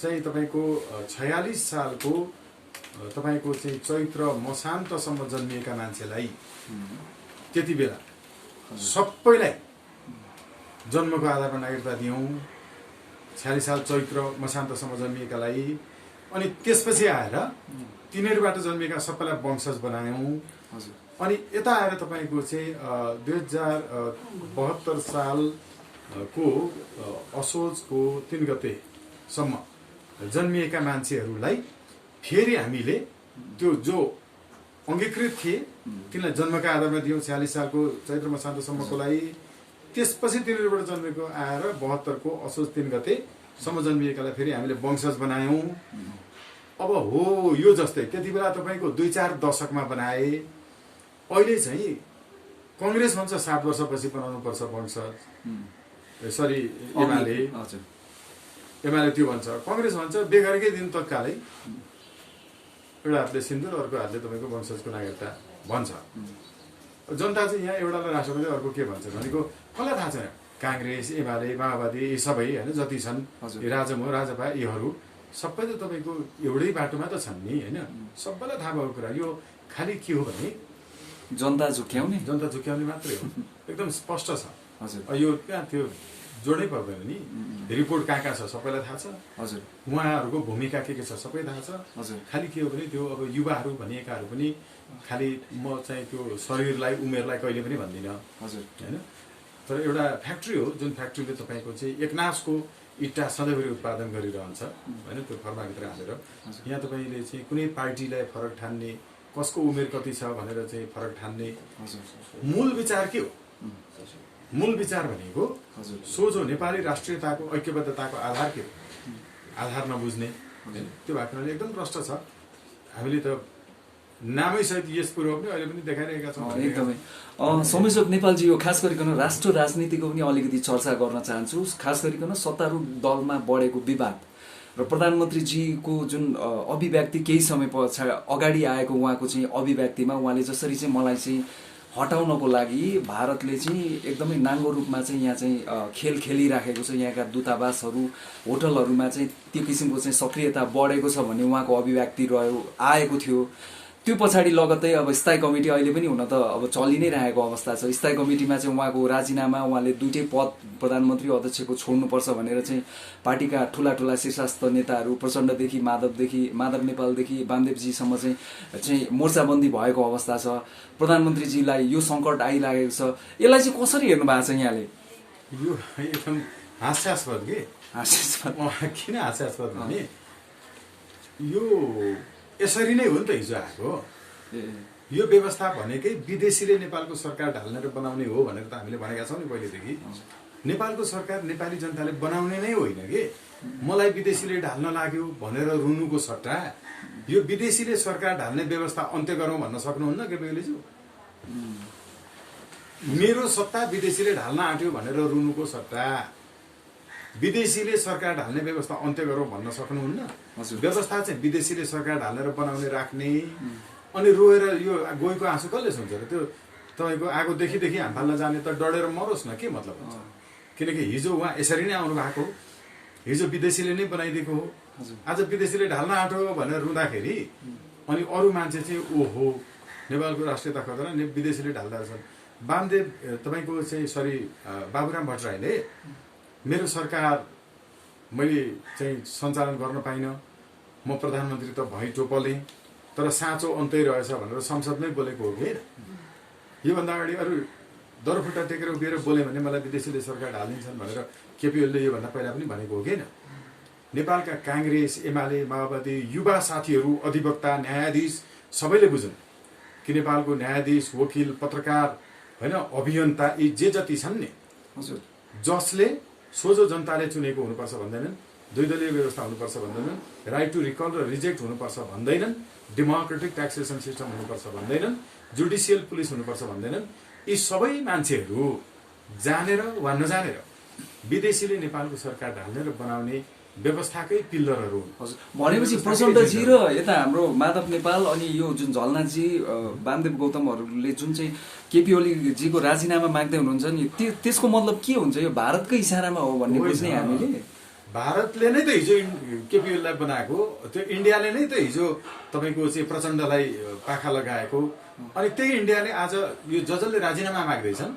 चाहिँ तपाईँको 46 सालको तपाईँको चाहिँ चैत्र मसान्तसम्म जन्मिएका मान्छेलाई त्यति बेला सबैलाई जन्मको आधारमा नागरिकता दियौँ। 46 साल चैत्र मसान्तसम्म जन्मिएकालाई, अनि त्यसपछि आएर तिनीहरूबाट जन्मिएका सबैलाई वंशज बनायौँ। अनि यता आएर तपाईँको चाहिँ 2072 सालको असोजको 3 गतेसम्म जन्मिएका मान्छेहरूलाई फेरि हामीले त्यो जो अङ्गीकृत थिए तिनलाई जन्मका आधारमा दियौँ 46 सालको चैत्र मसान्तसम्मको लागि। त्यसपछि तिनीहरूबाट जन्मेको आएर 72 को असोज 3 गतेसम्म जन्मिएकालाई फेरि हामीले वंशज बनायौँ। अब हो यो जस्तै त्यति बेला तपाईँको 2-4 दशकमा बनाए। अहिले चाहिँ कङ्ग्रेस भन्छ 7 वर्षपछि बनाउनुपर्छ वंशज, सरी एमाले त्यो भन्छ। कङ्ग्रेस भन्छ बेगरकै दिन तत्कालै एउटा हातले सिन्दुर अर्को हातले तपाईँको वंशजको नागरिकता भन्छ। जनता चाहिँ यहाँ एउटालाई राष्ट्रपति अर्को के भन्छ भनेको कसलाई थाहा छैन। काङ्ग्रेस, एमाले, माओवादी यी सबै होइन जति छन्, राजमो राजपा यीहरू सबै त तपाईँको एउटै बाटोमा त छन् नि, होइन? सबैलाई थाहा भएको कुरा। यो खालि के हो भने जनता झुक्याउने मात्रै हो। एकदम स्पष्ट छ। हजुर, यो कहाँ त्यो जोड्नै पर्दैन नि। रिपोर्ट कहाँ छ सबैलाई थाहा छ। हजुर, उहाँहरूको भूमिका के छ सबै थाहा छ। हजुर, खालि के हो भने त्यो अब युवाहरू भनिएकाहरू पनि खालि म चाहिँ त्यो शरीरलाई उमेरलाई कहिले पनि भन्दिनँ, हजुर, होइन? तर एउटा फ्याक्ट्री हो जुन फ्याक्ट्रीले तपाईँको चाहिँ एकनासको इट्टा सधैँभरि उत्पादन गरिरहन्छ, होइन? त्यो फर्माभित्र हालेर यहाँ तपाईँले चाहिँ कुनै पार्टीलाई फरक ठान्ने, कसको उमेर कति छ भनेर चाहिँ फरक ठान्ने मूल विचार के हो? मूल विचार भनेको सोझो नेपाली राष्ट्रियताको ऐक्यबद्धताको आधार के हो? आधार नबुझ्ने, त्यो भएको हुनाले एकदम प्रष्ट छ। हामीले त नामै सहित यस पूर्व पनि अहिले पनि देखाइरहेका छौँ। एकदमै संयोजक नेपालजी, यो खास गरिकन राष्ट्र राजनीतिको पनि अलिकति चर्चा गर्न चाहन्छु। खास गरिकन सत्तारूढ दलमा बढेको विवाद र प्रधानमन्त्रीजीको जुन अभिव्यक्ति केही समय अगाडि आएको उहाँको चाहिँ अभिव्यक्तिमा उहाँले जसरी चाहिँ मलाई चाहिँ हटाउनको लागि भारतले चाहिँ एकदमै नाङ्गो रूपमा चाहिँ यहाँ चाहिँ खेल खेलिराखेको छ, यहाँका दूतावासहरू होटलहरूमा चाहिँ त्यो किसिमको चाहिँ सक्रियता बढेको छ भन्ने उहाँको अभिव्यक्ति आएको थियो। त्यो पछाडि लगत्तै अब स्थायी कमिटी अहिले पनि हुन त अब चलि नै रहेको अवस्था छ। स्थायी कमिटीमा चाहिँ उहाँको राजीनामा, उहाँले दुईटै पद प्रधानमन्त्री अध्यक्षको छोड्नुपर्छ भनेर चाहिँ पार्टीका ठुला ठुला शीर्षस्थ नेताहरू प्रचण्डदेखि माधव नेपालदेखि वामदेवजीसम्म चाहिँ मोर्चाबन्दी भएको अवस्था छ। प्रधानमन्त्रीजीलाई यो सङ्कट आइलागेको छ, यसलाई चाहिँ कसरी हेर्नु भएको छ यहाँले? यो एकदम हास्यास्पद के। हास्यास्पद किन हास्यास्पद भने यो यसरी नै हो नि त हिजो आएको। यो व्यवस्था भनेकै विदेशीले नेपालको सरकार ढाल्ने र बनाउने हो भनेर त हामीले भनेका छौँ नि पहिलेदेखि। नेपालको सरकार नेपाली जनताले बनाउने नै होइन कि। मलाई विदेशीले ढाल्न लाग्यो भनेर रुनुको सट्टा यो विदेशीले सरकार ढाल्ने व्यवस्था अन्त्य गरौँ भन्न सक्नुहुन्न केपी ओलीज्यू? मेरो सत्ता विदेशीले ढाल्न आँट्यो भनेर रुनुको सट्टा विदेशीले सरकार ढाल्ने व्यवस्था अन्त्य गरौँ भन्न सक्नुहुन्न? व्यवस्था चाहिँ विदेशीले सरकार ढालेर बनाउने राख्ने अनि रोएर यो गोहीको आँसु कसले सुन्छ र? त्यो तपाईँको आगो देखि हामफाल्न जाने त डढेर मरोस् न, के मतलब हुन्छ? किनकि हिजो उहाँ यसरी नै आउनु भएको, हिजो विदेशीले नै बनाइदिएको हो। आज विदेशीले ढाल्न आँट्यो भनेर रुँदाखेरि अनि अरू मान्छे चाहिँ ओहो नेपालको राष्ट्रियता खतरा विदेशीले ढाल्दा रहेछन्। वामदेव तपाईँको चाहिँ बाबुराम भट्टराईले मेरो सरकार मैले चाहिँ सञ्चालन गर्न पाइनँ, म प्रधानमन्त्री त भई टोपलेँ, तर साँचो अन्तै रहेछ भनेर संसदमै बोलेको हो कि। योभन्दा अगाडि अरू दरफुट्टा टेकेर उभिएर बोल्यो भने मलाई विदेशीले सरकार ढालिदिन्छन् भनेर केपी ओलीले योभन्दा पहिला पनि भनेको हो कि। नेपालका काङ्ग्रेस, एमाले, माओवादी, युवा साथीहरू, अधिवक्ता, न्यायाधीश सबैले बुझुन् कि नेपालको न्यायाधीश, वकिल, पत्रकार होइन, अभियन्ता यी जे जति छन् नि, जसले सोझो जनताले चुनेको हुनुपर्छ भन्दैनन्, द्वैदलीय व्यवस्था हुनुपर्छ भन्दैनन्, राइट टु रिकल र रिजेक्ट हुनुपर्छ भन्दैनन्, डेमोक्रेटिक ट्याक्सेसन सिस्टम हुनुपर्छ भन्दैनन्, जुडिसियल पुलिस हुनुपर्छ भन्दैनन्। यी सबै मान्छेहरू जानेर वा नजानेर विदेशीले नेपालको सरकार ढाल्ने र बनाउने व्यवस्थाकै पिल्लरहरू हुन्। भनेपछि प्रचण्डजी र यता हाम्रो माधव नेपाल अनि यो जुन झलनाथजी, वामदेव गौतमहरूले जुन चाहिँ केपी ओलीजीको राजीनामा माग्दै हुनुहुन्छ नि, त्यसको मतलब के हुन्छ? यो भारतकै इसारामा हो भन्ने बुझ्ने हामीले? भारतले नै त हिजो केपी ओलीलाई बनाएको, त्यो इन्डियाले नै त हिजो तपाईँको चाहिँ प्रचण्डलाई पाखा लगाएको, अनि त्यही इन्डियाले आज यो जसले राजीनामा माग्दैछन्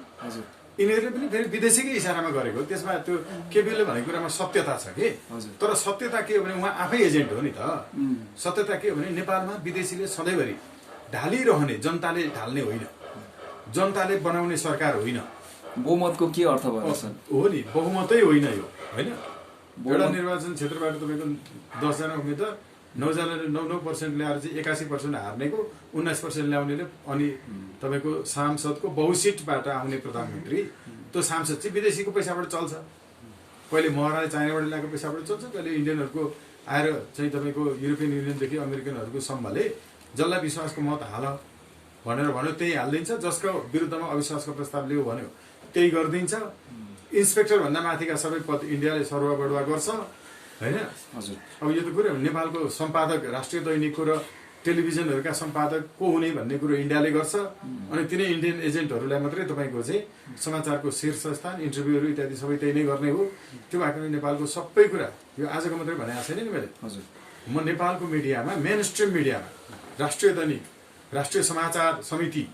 यिनीहरूले पनि फेरि विदेशीकै इसारामा गरेको। त्यसमा त्यो केपी ओलीले भनेको कुरामा सत्यता छ कि। तर सत्यता के हो भने उहाँ आफै एजेन्ट हो नि त। सत्यता के हो भने नेपालमा विदेशीले सधैँभरि ढालिरहने, जनताले ढाल्ने होइन, जनताले बनाउने सरकार होइन। बहुमतको के अर्थ भन्छ? हो नि, बहुमतै होइन यो, होइन। एउटा निर्वाचन क्षेत्रबाट तपाईँको 10 जना उम्मेदवार, 9% ल्याएर चाहिँ 81% हार्नेको, 19% ल्याउनेले, अनि तपाईँको सांसदको बहुसिटबाट आउने प्रधानमन्त्री, त्यो सांसद चाहिँ विदेशीको पैसाबाट चल्छ। कहिले महराले चाइनाबाट ल्याएको पैसाबाट चल्छ, कहिले इन्डियनहरूको आएर चाहिँ तपाईँको युरोपियन युनियनदेखि अमेरिकनहरूको सम्मले जसलाई विश्वासको मत हाल भनेर भन्यो त्यही हालिदिन्छ, जसको विरुद्धमा अविश्वासको प्रस्ताव ल्यायो भन्यो त्यही गरिदिन्छ। इन्सपेक्टर भन्दा माथिका सबै पद इन्डियाले सरुवा बढुवा गर्छ, होइन। अब यो त कुरो नेपालको सम्पादक, राष्ट्रिय दैनिकको र टेलिभिजनहरूका सम्पादक को हुने भन्ने कुरो इन्डियाले गर्छ, अनि तिनै इन्डियन एजेन्टहरूलाई मात्रै तपाईँको चाहिँ समाचारको शीर्ष स्थान, इन्टरभ्यूहरू इत्यादि सबै त्यही नै गर्ने हो। त्यो भएको नेपालको सबै कुरा यो आजको मात्रै भनेको छैन नि मैले। म नेपालको मिडियामा, मेन स्ट्रिम मिडियामा, राष्ट्रिय दैनिक, राष्ट्रिय समाचार समिति,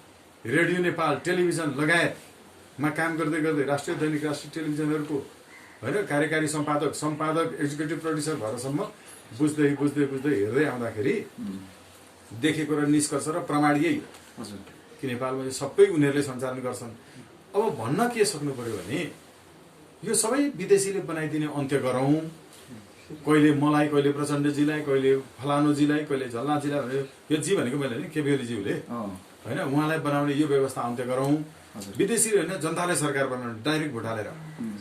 रेडियो नेपाल, टेलिभिजन लगायतमा काम गर्दै गर्दै राष्ट्रिय दैनिक, राष्ट्रिय टेलिभिजनहरूको होइन कार्यकारी सम्पादक, एक्जिक्युटिभ प्रड्युसर भएरसम्म बुझ्दै हेर्दै आउँदाखेरि देखेको र निष्कर्ष र प्रमाण यही हो कि नेपालमा यो सबै उनीहरूले सञ्चालन गर्छन्। अब भन्न के सक्नु पर्यो भने यो सबै विदेशीले बनाइदिने अन्त्य गरौँ। कहिले मलाई, कहिले प्रचण्डजीलाई, कहिले फलानुजीलाई, कहिले झलनाथजीलाई भने यो जी भनेको मैले नि केपी ओलीज्यूले होइन, उहाँलाई बनाउने यो व्यवस्था अन्त्य गरौँ। विदेशी होइन, जनताले सरकार बनाउने, डाइरेक्ट भोट हालेर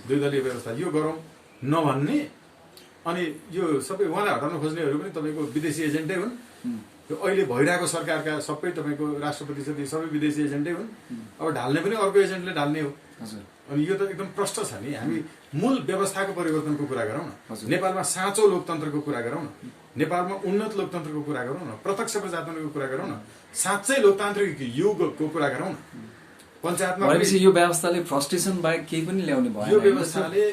द्वैदलीय व्यवस्था यो गरौँ नभन्ने। अनि यो सबै उहाँलाई हटाउन खोज्नेहरू पनि तपाईँको विदेशी एजेन्टै हुन्। यो अहिले भइरहेको सरकारका सबै तपाईँको राष्ट्रपति सबै विदेशी एजेन्टै हुन्। अब ढाल्ने पनि अर्को एजेन्टले ढाल्ने हो। अनि यो त एकदम प्रष्ट छ नि। हामी मूल व्यवस्थाको परिवर्तनको कुरा गरौँ न, नेपालमा साँचो लोकतन्त्रको कुरा गरौँ न, नेपालमा उन्नत लोकतन्त्रको कुरा गरौँ न, प्रत्यक्ष प्रजातन्त्रको कुरा गरौँ न, साँच्चै लोकतान्त्रिक युगको कुरा गरौँ न। पञ्चायतमा यो व्यवस्थाले फ्रस्ट्रेसन बाहेक केही पनि ल्याउने भयो? यो व्यवस्थाले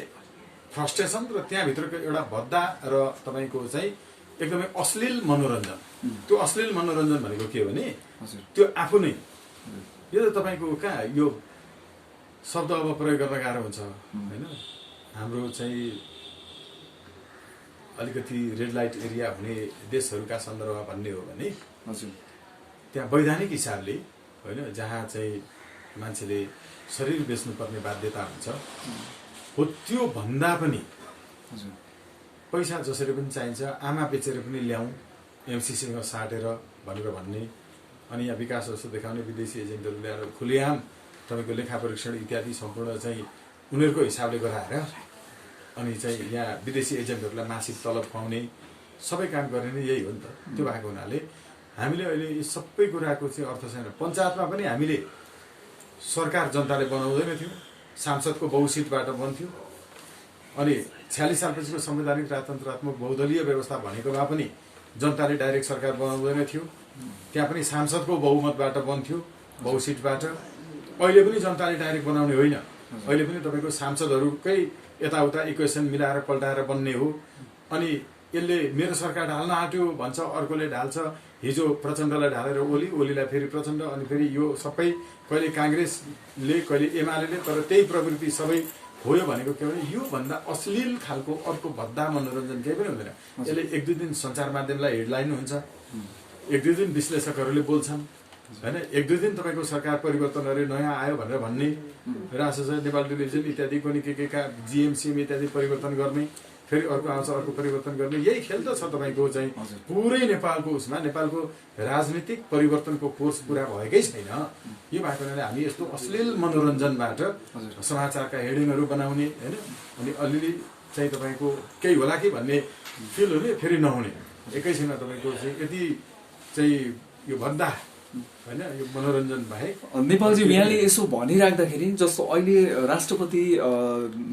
फ्रस्ट्रेसन र त्यहाँभित्रको एउटा भद्दा र तपाईँको चाहिँ एकदमै अश्लील मनोरञ्जन। त्यो अश्लील मनोरञ्जन भनेको के हो भने हजुर त्यो आफू नै यो त तपाईँको कहाँ यो शब्द अब प्रयोग गर्न गाह्रो हुन्छ होइन। हाम्रो चाहिँ अलिकति रेड लाइट एरिया हुने देशहरूका सन्दर्भमा भन्ने हो भने हजुर त्यहाँ वैधानिक हिसाबले होइन जहाँ चाहिँ मान्छेले शरीर बेच्नुपर्ने बाध्यता हुन्छ हो त्यो भन्दा पनि हजुर पैसा जसरी पनि चाहिन्छ आमा बेचेर पनि ल्याउँ एमसीसँग साटेर भनेर भन्ने अनि यहाँ विकास जस्तो देखाउने विदेशी एजेन्टहरू ल्याएर खुलेआम तपाईँको लेखा परीक्षण इत्यादि सम्पूर्ण चाहिँ उनीहरूको हिसाबले गराएर अनि चाहिँ यहाँ विदेशी एजेन्टहरूलाई मासिक तलब खुवाउने सबै काम गर्ने नै यही हो नि त। त्यो भएको हुनाले हामीले अहिले यी सबै कुराको चाहिँ अर्थ छैन। पञ्चायतमा पनि हामीले सरकार जनताले बनाउँदैन थियो, सांसदको बहुसिटबाट बन्थ्यो। अनि 46 सालपछिको संवैधानिक राजतन्त्रात्मक बहुदलीय व्यवस्था भनेको भए पनि जनताले डाइरेक्ट सरकार बनाउँदैन थियो, त्यहाँ पनि सांसदको बहुमतबाट बन्थ्यो बहुसिटबाट। अहिले पनि जनताले डाइरेक्ट बनाउने होइन, अहिले पनि तपाईँको सांसदहरूकै यताउता इक्वेसन मिलाएर पल्टाएर बन्ने हो। अनि यसले मेरो सरकार ढाल्न आँट्यो भन्छ, अर्कोले ढाल्छ। हिजो प्रचण्डलाई ढालेर ओलीलाई फेरि प्रचण्ड, अनि फेरि यो सबै कहिले काङ्ग्रेसले कहिले एमाले, तर त्यही प्रवृत्ति सबै हो। यो भनेको के भने यो भन्दा अश्लील खालको अर्को भद्दा मनोरञ्जन केही पनि हुँदैन। यसले 1-2 दिन सञ्चार माध्यमलाई हेडलाइन हुन्छ, 1-2 दिन विश्लेषकहरूले बोल्छन् होइन, 1-2 दिन तपाईँको सरकार परिवर्तनहरू नयाँ आयो भनेर भन्ने, राष्ट्र नेपाल टेलिभिजन इत्यादि कुनै के का जिएमसिएम इत्यादि परिवर्तन गर्ने, फेरि अर्को आउँछ अर्को परिवर्तन गर्ने, यही खेल त छ तपाईँको चाहिँ पुरै नेपालको उसमा। नेपालको राजनीतिक परिवर्तनको कोर्स पुरा भएकै छैन। यो भएको हुनाले हामी यस्तो अश्लील मनोरञ्जनबाट समाचारका हेडिङहरू बनाउने होइन, अनि अलिअलि चाहिँ तपाईँको केही होला कि भन्ने फिल हुने, फेरि नहुने, एकैछिनमा तपाईँको चाहिँ यति चाहिँ यो भद्दा होइन यो मनोरञ्जन बाहेक। नेपालजी यहाँले यसो भनिराख्दाखेरि जस्तो अहिले राष्ट्रपति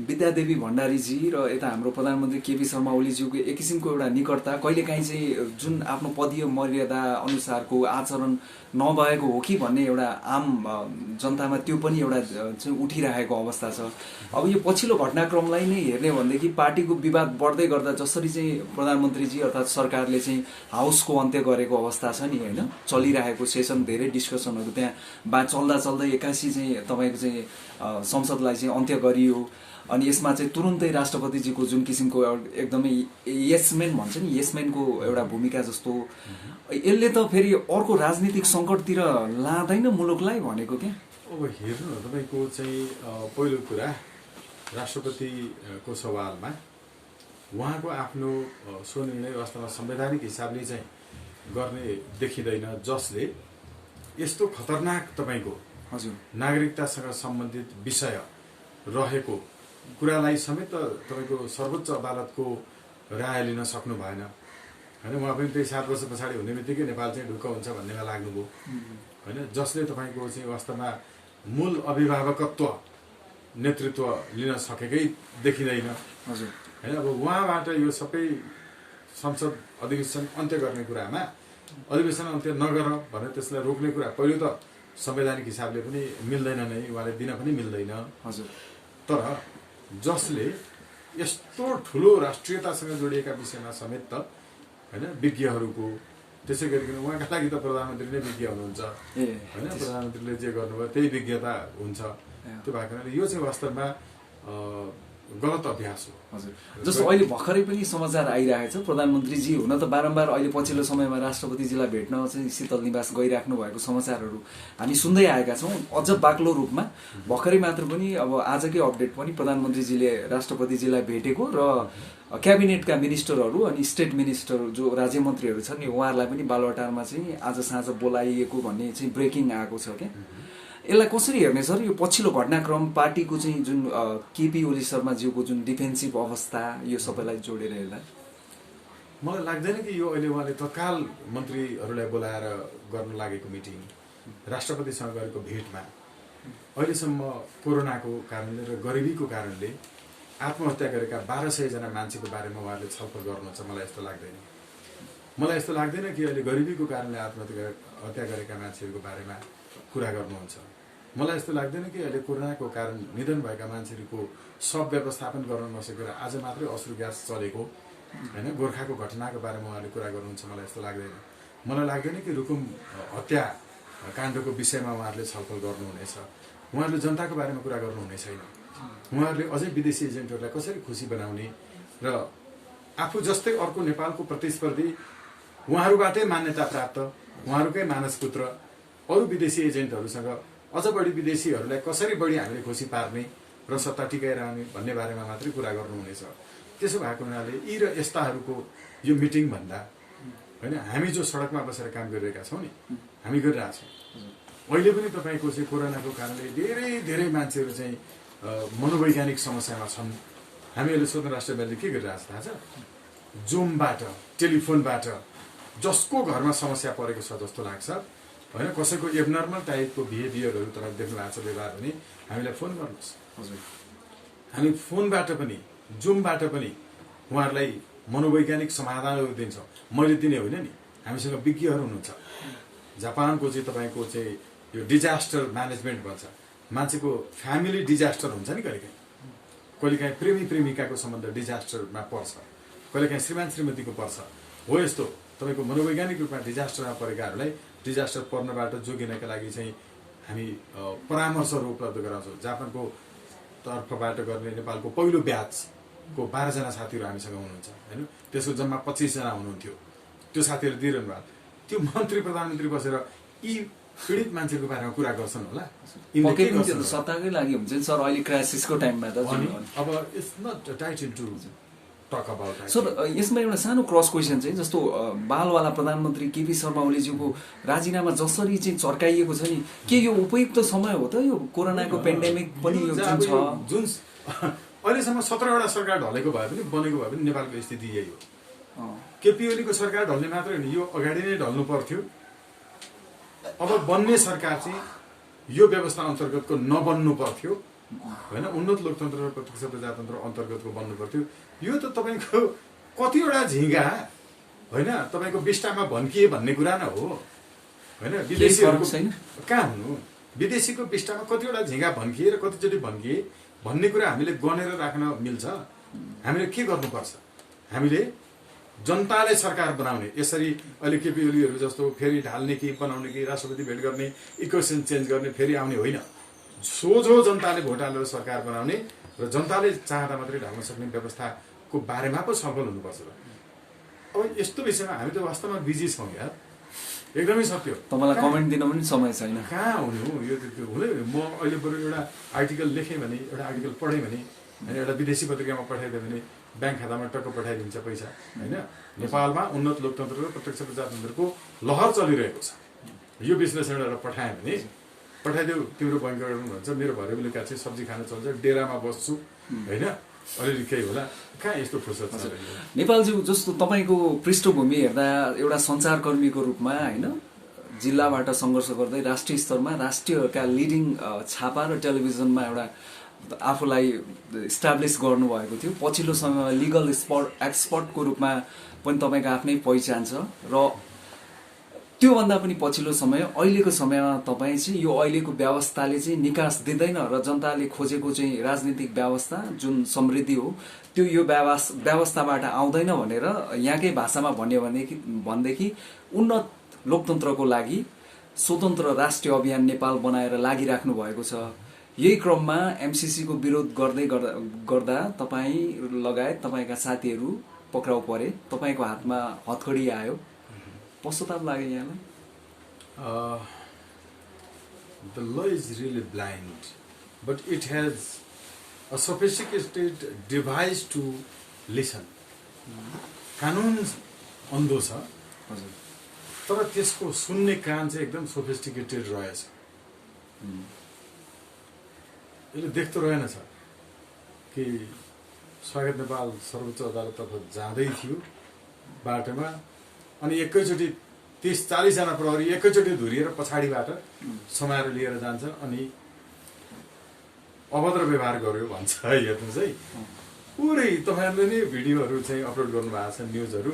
विद्यादेवी भण्डारीजी र यता हाम्रो प्रधानमन्त्री केपी शर्मा ओलीज्यूको एक किसिमको एउटा निकटता कहिलेकाहीँ चाहिँ जुन आफ्नो पदीय मर्यादा अनुसारको आचरण नभएको हो कि भन्ने एउटा आम जनतामा त्यो पनि एउटा चाहिँ उठिरहेको अवस्था छ। अब यो पछिल्लो घटनाक्रमलाई नै हेर्ने हो भनेदेखि पार्टीको विवाद बढ्दै गर्दा जसरी चाहिँ प्रधानमन्त्रीजी अर्थात् सरकारले चाहिँ हाउसको अन्त्य गरेको अवस्था छ नि होइन, चलिरहेको सेसन धेरै डिस्कसनहरू त्यहाँ चल्दा चल्दै एक्कासी चाहिँ तपाईँको चाहिँ संसदलाई चाहिँ अन्त्य गरियो। अनि यसमा चाहिँ तुरुन्तै राष्ट्रपतिजीको जुन किसिमको एकदमै यसम्यान भन्छ नि, यसम्यानको एउटा भूमिका जस्तो, यसले त फेरि अर्को राजनीतिक सङ्कटतिर लाँदैन मुलुकलाई भनेको क्या। अब हेर्नु न तपाईँको चाहिँ पहिलो कुरा राष्ट्रपतिको सवालमा उहाँको आफ्नो स्वनिर्णय वास्तवमा संवैधानिक हिसाबले चाहिँ गर्ने देखिँदैन, जसले यस्तो खतरनाक तपाईँको हजुर नागरिकतासँग सम्बन्धित विषय रहेको कुरालाई समेत तपाईँको सर्वोच्च अदालतको राय लिन सक्नु भएन होइन। उहाँ पनि त्यही 7 वर्ष पछाडि हुने बित्तिकै नेपाल चाहिँ ढुक्क हुन्छ भन्नेमा लाग्नुभयो होइन, जसले तपाईँको चाहिँ वास्तवमा मूल अभिभावकत्व नेतृत्व लिन सकेकै देखिँदैन हजुर होइन। अब उहाँबाट यो सबै संसद अधिवेशन अन्त्य गर्ने कुरामा अधिवेशन अन्त्य नगर भनेर त्यसलाई रोक्ने कुरा पहिलो त संवैधानिक हिसाबले पनि मिल्दैन नै, उहाँले दिन पनि मिल्दैन हजुर। तर जसले यस्तो ठुलो राष्ट्रियतासँग जोडिएका विषयमा समेत त होइन विज्ञहरूको, त्यसै गरिकन उहाँका लागि त प्रधानमन्त्री नै विज्ञ हुनुहुन्छ होइन, प्रधानमन्त्रीले जे गर्नुभयो त्यही विज्ञता हुन्छ। त्यो भएको हुनाले यो चाहिँ वास्तवमा गलत अभ्यास हो हजुर। जस्तो अहिले भर्खरै पनि समाचार आइरहेको छ, प्रधानमन्त्रीजी हुन त बारम्बार अहिले पछिल्लो समयमा राष्ट्रपतिजीलाई भेट्न चाहिँ शीतल निवास गइराख्नु भएको समाचारहरू हामी सुन्दै आएका छौँ, अझ बाक्लो रूपमा। भर्खरै मात्र पनि अब आजकै अपडेट पनि प्रधानमन्त्रीजीले राष्ट्रपतिजीलाई भेटेको र क्याबिनेटका मिनिस्टरहरू अनि स्टेट मिनिस्टर जो राज्य मन्त्रीहरू छन् नि उहाँहरूलाई पनि बालुवाटारमा चाहिँ आज साँझ बोलाइएको भन्ने चाहिँ ब्रेकिङ आएको छ क्या। यसलाई कसरी हेर्ने सर, यो पछिल्लो घटनाक्रम पार्टीको चाहिँ जुन केपी ओली शर्माज्यूको जुन डिफेन्सिभ अवस्था, यो सबैलाई जोडेर हेर्दा मलाई लाग्दैन कि यो अहिले उहाँले तत्काल मन्त्रीहरूलाई बोलाएर गर्न लागेको मिटिङ, राष्ट्रपतिसँग गरेको भेटमा अहिलेसम्म कोरोनाको कारणले र गरिबीको कारणले आत्महत्या गरेका 1200 जना मान्छेको बारेमा उहाँहरूले छलफल गर्नुहुन्छ मलाई यस्तो लाग्दैन। मलाई यस्तो लाग्दैन कि अहिले गरिबीको कारणले आत्महत्या गरेका मान्छेहरूको बारेमा कुरा गर्नुहुन्छ। मलाई यस्तो लाग्दैन कि अहिले कोरोनाको कारण निधन भएका मान्छेहरूको सब व्यवस्थापन गर्न नसकेर आज मात्रै अश्रु ग्यास चलेको होइन गोर्खाको घटनाको बारेमा उहाँले कुरा गर्नुहुन्छ मलाई यस्तो लाग्दैन। मलाई लाग्दैन कि रुकुम हत्या काण्डको विषयमा उहाँहरूले छलफल गर्नुहुनेछ। उहाँहरूले जनताको बारेमा कुरा गर्नुहुने छैन। उहाँहरूले अझै विदेशी एजेन्टहरूलाई कसरी खुसी बनाउने र आफू जस्तै अर्को नेपालको प्रतिस्पर्धी उहाँहरूबाटै मान्यता प्राप्त उहाँहरूकै मानसपुत्र अरू विदेशी एजेन्टहरूसँग अझ बढी विदेशीहरूलाई कसरी बढी हामीले खुसी पार्ने र सत्ता टिकाइरहने भन्ने बारेमा मात्रै कुरा गर्नुहुनेछ। त्यसो भएको हुनाले यी र यस्ताहरूको यो मिटिङ भन्दा होइन हामी जो सडकमा बसेर काम गरिरहेका छौँ नि हामी गरिरहेछौँ। अहिले पनि तपाईँको चाहिँ कोरोनाको कारणले धेरै धेरै मान्छेहरू चाहिँ मनोवैज्ञानिक समस्यामा छन्। हामी अहिले स्वतन्त्र राष्ट्र ब्यान्डले के गरिरहेको छ थाहा छ? जुमबाट टेलिफोनबाट जसको घरमा समस्या परेको छ जस्तो लाग्छ होइन कसैको एबनर्मल टाइपको बिहेभियरहरू तपाईँ देख्नु भएको छ व्यवहार भने हामीलाई फोन गर्नुहोस्। हामी फोनबाट पनि जुमबाट पनि उहाँहरूलाई मनोवैज्ञानिक समाधानहरू दिन्छौँ। मैले दिने होइन नि, हामीसँग विज्ञहरू हुनुहुन्छ। जापानको चाहिँ तपाईँको चाहिँ यो डिजास्टर म्यानेजमेन्ट भन्छ। मान्छेको फ्यामिली डिजास्टर हुन्छ नि कहिलेकाहीँ प्रेमी प्रेमिकाको सम्बन्ध डिजास्टरमा पर्छ, कहिलेकाहीँ श्रीमान श्रीमतीको पर्छ। हो यस्तो तपाईँको मनोवैज्ञानिक रूपमा डिजास्टरमा परेकाहरूलाई डिजास्टर पर्नबाट जोगिनका लागि चाहिँ हामी परामर्शहरू उपलब्ध गराउँछौँ। जापानको तर्फबाट गर्ने नेपालको पहिलो ब्याचको 12 जना साथीहरू हामीसँग हुनुहुन्छ होइन। त्यसको जम्मा 25 जना हुनुहुन्थ्यो। त्यो साथीहरू दिइरहनु भएको त्यो मन्त्री प्रधानमन्त्री बसेर यी पीडित मान्छेको बारेमा कुरा गर्छन् होला। सत्ताकै लागि हुन्छ नि सर अहिले क्राइसिसको टाइममा त। अब it's not title to talk about. Sir यसमा एउटा सानो क्रस क्वेसन चाहिँ जस्तो बालवाला प्रधानमन्त्री केपी शर्मा ओलीज्यूको राजीनामा जसरी चाहिँ चर्काइएको छ नि के यो उपयुक्त समय हो त? यो कोरोनाको पेन्डेमिक पनि यो जुन छ जुन अहिलेसम्म 17वटा सरकार ढलेको भए पनि बनेको भए पनि नेपालको स्थिति यही हो। केपी ओलीको सरकार ढल्ने मात्रै होइन, यो अगाडि नै ढल्नु पर्थ्यो। अब बन्ने सरकार चाहिँ यो व्यवस्था अन्तर्गतको नबन्नु पर्थ्यो होइन। उन्नत लोकतन्त्र र प्रत्यक्ष प्रजातन्त्र अन्तर्गतको बन्नु पर्थ्यो। यो त तपाईँको कतिवटा झिङ्गा होइन तपाईँको बिस्टामा भन्किए भन्ने कुरा न हो होइन। विदेशीहरूको कहाँ हुनु, विदेशीको बिस्टामा कतिवटा झिङ्गा भन्किए र कतिचोटि भन्किए भन्ने कुरा हामीले गनेर राख्न मिल्छ। हामीले के गर्नुपर्छ? हामीले जनताले सरकार बनाउने, यसरी अहिले केपी ओलीहरू जस्तो फेरि ढाल्ने कि बनाउने कि राष्ट्रपति भेट गर्ने इक्वेसन चेन्ज गर्ने फेरि आउने होइन। सोझो जनताले भोट हालेर सरकार बनाउने र जनताले चाहँदा मात्रै ढाल्न सक्ने व्यवस्थाको बारेमा पो छलफल हुनुपर्छ। अब यस्तो विषयमा हामी त वास्तवमा बिजी छौँ यार, एकदमै सत्य। तपाईँलाई कमेन्ट दिन पनि समय छैन। कहाँ हुनु यो हुँदैन। म अहिले बरु एउटा आर्टिकल लेखेँ भने एउटा आर्टिकल पढेँ भने होइन एउटा विदेशी पत्रिकामा पठाइदियो भने ब्याङ्क खातामा टक्क पठाइदिन्छ पैसा होइन। नेपालमा उन्नत लोकतन्त्र र प्रत्यक्ष प्रजातन्त्रको लहर चलिरहेको छ। यो विश्लेषण गरेर पठाएँ भने पठाइदेऊ तिम्रो बैङ्कबाट भन्छ मेरो भरे बेलुका चाहिँ सब्जी खान चल्छ, डेरामा बस्छु होइन, अलिअलि केही होला। कहाँ यस्तो फुर्सद छ? नेपालज्यू जस्तो तपाईँको पृष्ठभूमि हेर्दा एउटा सञ्चारकर्मीको रूपमा होइन जिल्लाबाट सङ्घर्ष गर्दै राष्ट्रिय स्तरमा राष्ट्रियका लिडिङ छापा र टेलिभिजनमा एउटा आफूलाई इस्टाब्लिस गर्नुभएको थियो। पछिल्लो समयमा लिगल एक्सपर्टको रूपमा पनि तपाईँको आफ्नै पहिचान छ र त्योभन्दा पनि पछिल्लो समय अहिलेको समयमा तपाईँ चाहिँ यो अहिलेको व्यवस्थाले चाहिँ निकास दिँदैन र जनताले खोजेको चाहिँ राजनीतिक व्यवस्था जुन समृद्धि हो त्यो यो व्यवस्थाबाट आउँदैन भनेर यहाँकै भाषामा भन्यो भनेदेखि उन्नत लोकतन्त्रको लागि स्वतन्त्र राष्ट्रिय अभियान नेपाल बनाएर लागिराख्नु भएको छ। यही क्रममा एमसीसीको विरोध गर्दा तपाईँ लगायत तपाईँका साथीहरू पक्राउ परे, तपाईँको हातमा हतकडी आयो, पश्चाताप लाग्यो यहाँलाई? The law is really blind, but it has a sophisticated device to listen. कानुन अन्धो छ तर त्यसको सुन्ने कान चाहिँ एकदम सोफिस्टिकेटेड रहेछ। यसले देख्दो रहेनछ कि स्वागत नेपाल सर्वोच्च अदालततर्फ जाँदै थियो बाटोमा अनि एकैचोटि 30-40 जना प्रहरी एकैचोटि धुरिएर पछाडिबाट समाएर लिएर जान्छ अनि अभद्र व्यवहार गर्यो भन्छ। हेर्नुहोस् है पुरै तपाईँहरूले नै भिडियोहरू चाहिँ अपलोड गर्नुभएको छ न्युजहरू,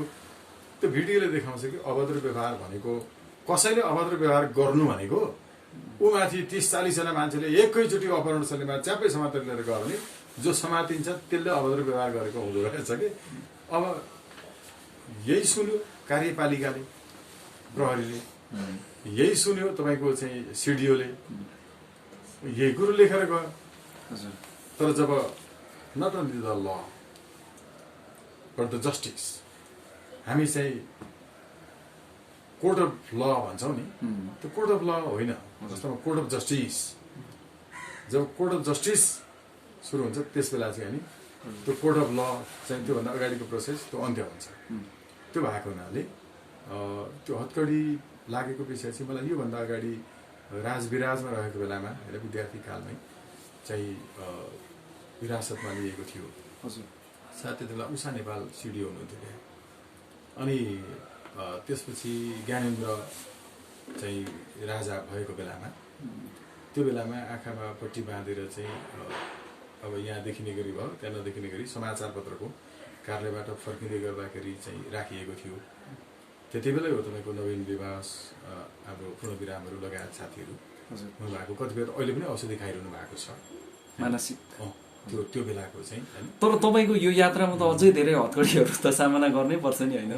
त्यो भिडियोले देखाउँछ कि अभद्र व्यवहार भनेको कसैले अभद्र व्यवहार गर्नु भनेको ऊ माथि 30-40 जना मान्छेले एकैचोटि अपहरणस्थलीमा च्यापै समातेर लिएर गयो भने जो समातिन्छ त्यसले अभद्र व्यवहार गरेको हुँदो रहेछ कि। अब यही सुन्यो कार्यपालिकाले, प्रहरीले, यही सुन्यो तपाईँको चाहिँ सिडिओले, यही कुरो लेखेर गयो। तर जब not only the law but the justice, हामी चाहिँ कोर्ट अफ ल भन्छौँ नि, त्यो कोर्ट अफ ल होइन, जस्तोमा कोर्ट अफ जस्टिस। जब कोर्ट अफ जस्टिस सुरु हुन्छ त्यस बेला चाहिँ अनि त्यो कोर्ट अफ ल चाहिँ त्योभन्दा अगाडिको प्रोसेस त्यो अन्त्य हुन्छ। त्यो भएको हुनाले त्यो हत्कडी लागेको विषय चाहिँ मलाई योभन्दा अगाडि राजविराजमा रहेको बेलामा होइन, विद्यार्थी कालमै चाहिँ हिरासतमा लिएको थियो। सायद त्यति बेला उषा नेपाल सिडिओ हुनुहुन्थ्यो त्यहाँ। अनि त्यसपछि ज्ञानेन्द्र चाहिँ राजा भएको बेलामा, त्यो बेलामा आँखामा पट्टी बाँधेर चाहिँ अब यहाँ देखिने गरी भयो, त्यहाँ नदेखिने गरी समाचार पत्रको कार्यालयबाट फर्किँदै गर्दाखेरि चाहिँ राखिएको थियो। त्यति बेलै हो तपाईँको नवीन विवास, हाम्रो पूर्णविरामहरू लगायत साथीहरू हुनुभएको, कतिपय अहिले पनि औषधि खाइरहनु भएको छ मानसिक। त्यो बेलाको चाहिँ होइन। तर तपाईँको यो यात्रामा त अझै धेरै हत्कडीहरू त सामना गर्नै पर्छ नि, होइन?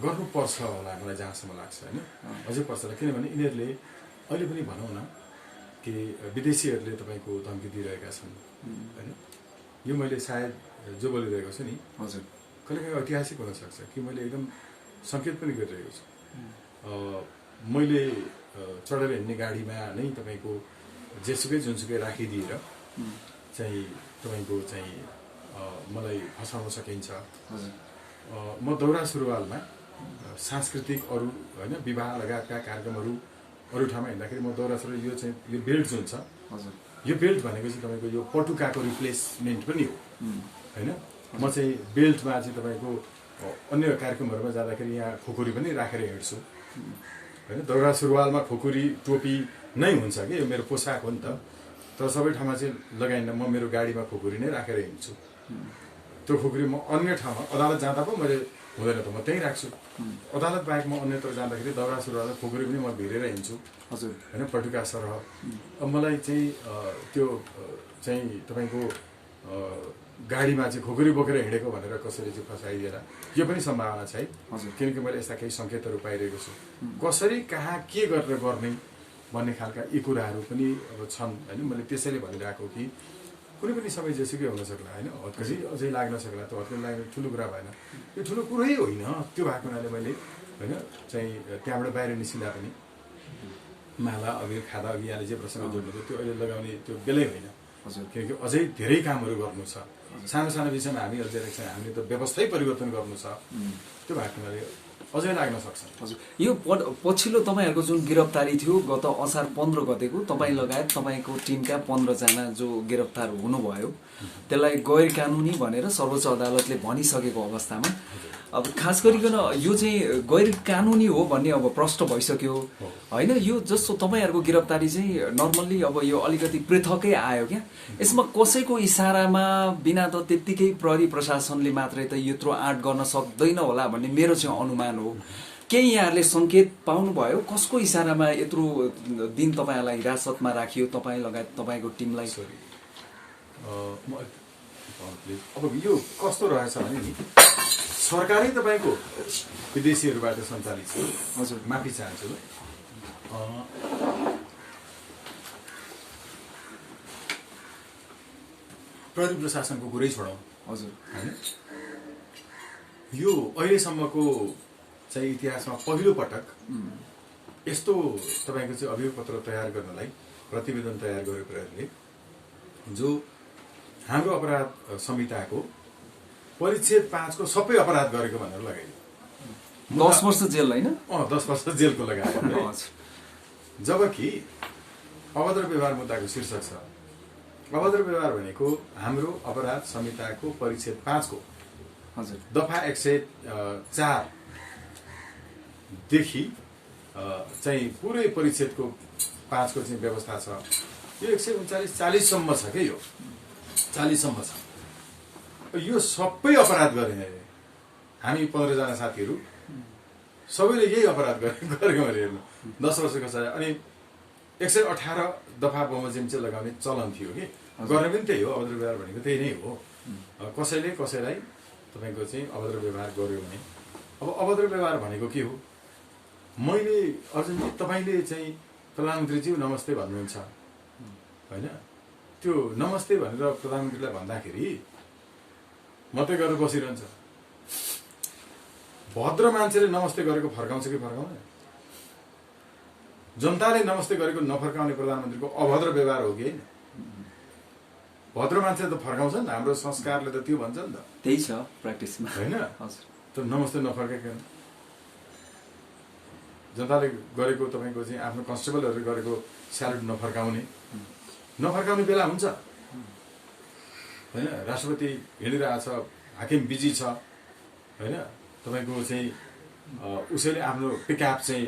गर्नुपर्छ होला मलाई जहाँसम्म लाग्छ होइन, अझै पर्छ होला। किनभने यिनीहरूले अहिले पनि भनौँ न कि विदेशीहरूले तपाईँको धम्की दिइरहेका छन् होइन। यो मैले सायद जो बोलिरहेको छु नि, हजुर, कहिलेकाहीँ ऐतिहासिक हुनसक्छ कि मैले एकदम सङ्केत पनि गरिरहेको छु। मैले चढेर हिँड्ने गाडीमा नै तपाईँको जेसुकै जुनसुकै राखिदिएर चाहिँ तपाईँको चाहिँ मलाई फसाउन सकिन्छ। म दौरा सुरुवालमा सांस्कृतिक अरू होइन विवाह लगायतका कार्यक्रमहरू अरू ठाउँमा हिँड्दाखेरि म दौरा सुरुवाल यो चाहिँ यो बेल्ट जुन छ, यो बेल्ट भनेको चाहिँ तपाईँको यो पटुकाको रिप्लेसमेन्ट पनि हो होइन। म चाहिँ बेल्टमा चाहिँ तपाईँको अन्य कार्यक्रमहरूमा जाँदाखेरि यहाँ खुकुरी पनि राखेर हिँड्छु होइन। दौरा सुरुवालमा खुकुरी टोपी नै हुन्छ कि यो मेरो पोसाक हो नि त। तर सबै ठाउँमा चाहिँ लगाइन्न, म मेरो गाडीमा खुकुरी नै राखेर हिँड्छु। त्यो खुकुरी म अन्य ठाउँमा अदालत जाँदा पो मैले हुँदैन त म त्यहीँ राख्छु। अदालत बाहेक म अन्यत्र जाँदाखेरि दौरा सुरुवाल खुकुरी पनि म भिरेर हिँड्छु हजुर होइन, पटुका सरह। अब मलाई चाहिँ त्यो चाहिँ तपाईँको गाडीमा चाहिँ खुकुरी बोकेर हिँडेको भनेर कसरी चाहिँ फसाइदिएर यो पनि सम्भावना छ है हजुर। किनकि मैले यस्ता केही सङ्केतहरू पाइरहेको छु, कसरी कहाँ के गरेर गर्ने भन्ने खालका यी कुराहरू पनि अब छन् होइन। मैले त्यसैले भनिरहेको कि कुनै पनि समय जेसुकै हुन सक्ला होइन, हत्कडी अझै लाग्न सक्ला, त्यो हत्कडी लाग्ने ठुलो कुरा भएन, यो ठुलो कुरै होइन। त्यो भएको हुनाले मैले होइन चाहिँ त्यहाँबाट बाहिर निस्किँदा पनि माला अबिर खाँदा अघि यहाँले जे प्रसङ्ग जोड्नुभयो त्यो अहिले लगाउने त्यो बेलै होइन हजुर। किनकि अझै धेरै कामहरू गर्नु छ, सानो सानो विषयमा हामी अझै हामीले त व्यवस्थै परिवर्तन गर्नु छ। त्यो भएको हुनाले अझै लाग्न सक्छ हजुर। यो पछिल्लो तपाईँहरूको जुन गिरफ्तारी थियो गत असार 15 गतेको, तपाईँ लगायत तपाईँको टिमका 15 जना जो गिरफ्तार हुनुभयो, त्यसलाई गैर कानुनी भनेर सर्वोच्च अदालतले भनिसकेको अवस्थामा अब खास गरिकन यो चाहिँ गैर कानुनी हो भन्ने अब प्रश्न भइसक्यो होइन। यो जस्तो तपाईँहरूको गिरफ्तारी चाहिँ नर्मल्ली अब यो अलिकति पृथकै आयो क्या, यसमा कसैको इसारामा बिना त त्यत्तिकै प्रहरी प्रशासनले मात्रै त यत्रो आँट गर्न सक्दैन होला भन्ने मेरो चाहिँ अनुमान हो। केही यहाँहरूले सङ्केत पाउनुभयो कसको इसारामा यत्रो दिन तपाईँहरूलाई हिरासतमा राखियो, तपाईँ लगायत तपाईँको टिमलाई? अब यो कस्तो रहेछ भने नि सरकारै तपाईँको विदेशीहरूबाट सञ्चालित छ हजुर। माफी चाहन्छु, प्रहरी प्रशासनको कुरै छोडौँ हजुर होइन। यो अहिलेसम्मको चाहिँ इतिहासमा पहिलो पटक यस्तो तपाईँको चाहिँ अभियोग पत्र तयार गर्नलाई प्रतिवेदन तयार गर्यो प्रहरीले, जो हाम्रो अपराध संहिताको परिच्छेद 5 को सबै अपराध गरेको भनेर लगाइयो। 10 वर्ष जेल होइन? 10 वर्ष जेलको लगायो। जबकि अभद्र व्यवहार मुद्दाको शीर्षक छ। अभद्र व्यवहार भनेको हाम्रो अपराध संहिताको परिच्छेद 5 को हजुर दफा 104 देखि चाहिँ पुरै परिच्छेदको 5 को चाहिँ व्यवस्था छ। यो 139-40 सम्म छ के, यो 40 सम्म छ। यो सबै अपराध गरे हामी 15 जना साथीहरू सबैले यही अपराध गरेको अरे हेर्नु। 10 वर्षको सजाय अनि 118 दफा बमोजिम चाहिँ लगाउने चलन थियो कि, गर्ने पनि त्यही हो। अभद्र व्यवहार भनेको त्यही नै हो। कसैले कसैलाई तपाईँको चाहिँ अभद्र व्यवहार गर्यो भने अब अभद्र व्यवहार भनेको के हो? मैले अर्जुनजी तपाईँले चाहिँ प्रधानमन्त्रीज्यू नमस्ते भन्नुहुन्छ होइन, त्यो नमस्ते भनेर प्रधानमन्त्रीलाई भन्दाखेरि मात्रै गरेर बसिरहन्छ। भद्र मान्छेले नमस्ते गरेको फर्काउँछ कि फर्काउँदैन? जनताले नमस्ते गरेको नफर्काउने प्रधानमन्त्रीको अभद्र व्यवहार हो कि होइन? भद्र मान्छेले त फर्काउँछ नि, हाम्रो संस्कारले त त्यो भन्छ नि त। त्यही छ प्र्याक्टिसमा होइन, हजुर। त नमस्ते नफर्काइकन जनताले गरेको तपाईँको चाहिँ आफ्नो कन्स्टेबलहरूले गरेको स्यालुट नफर्काउने बेला हुन्छ होइन। राष्ट्रपति हिँडिरहेछ, हाकिम बिजी छ होइन, तपाईँको चाहिँ उसैले आफ्नो पिकअप चाहिँ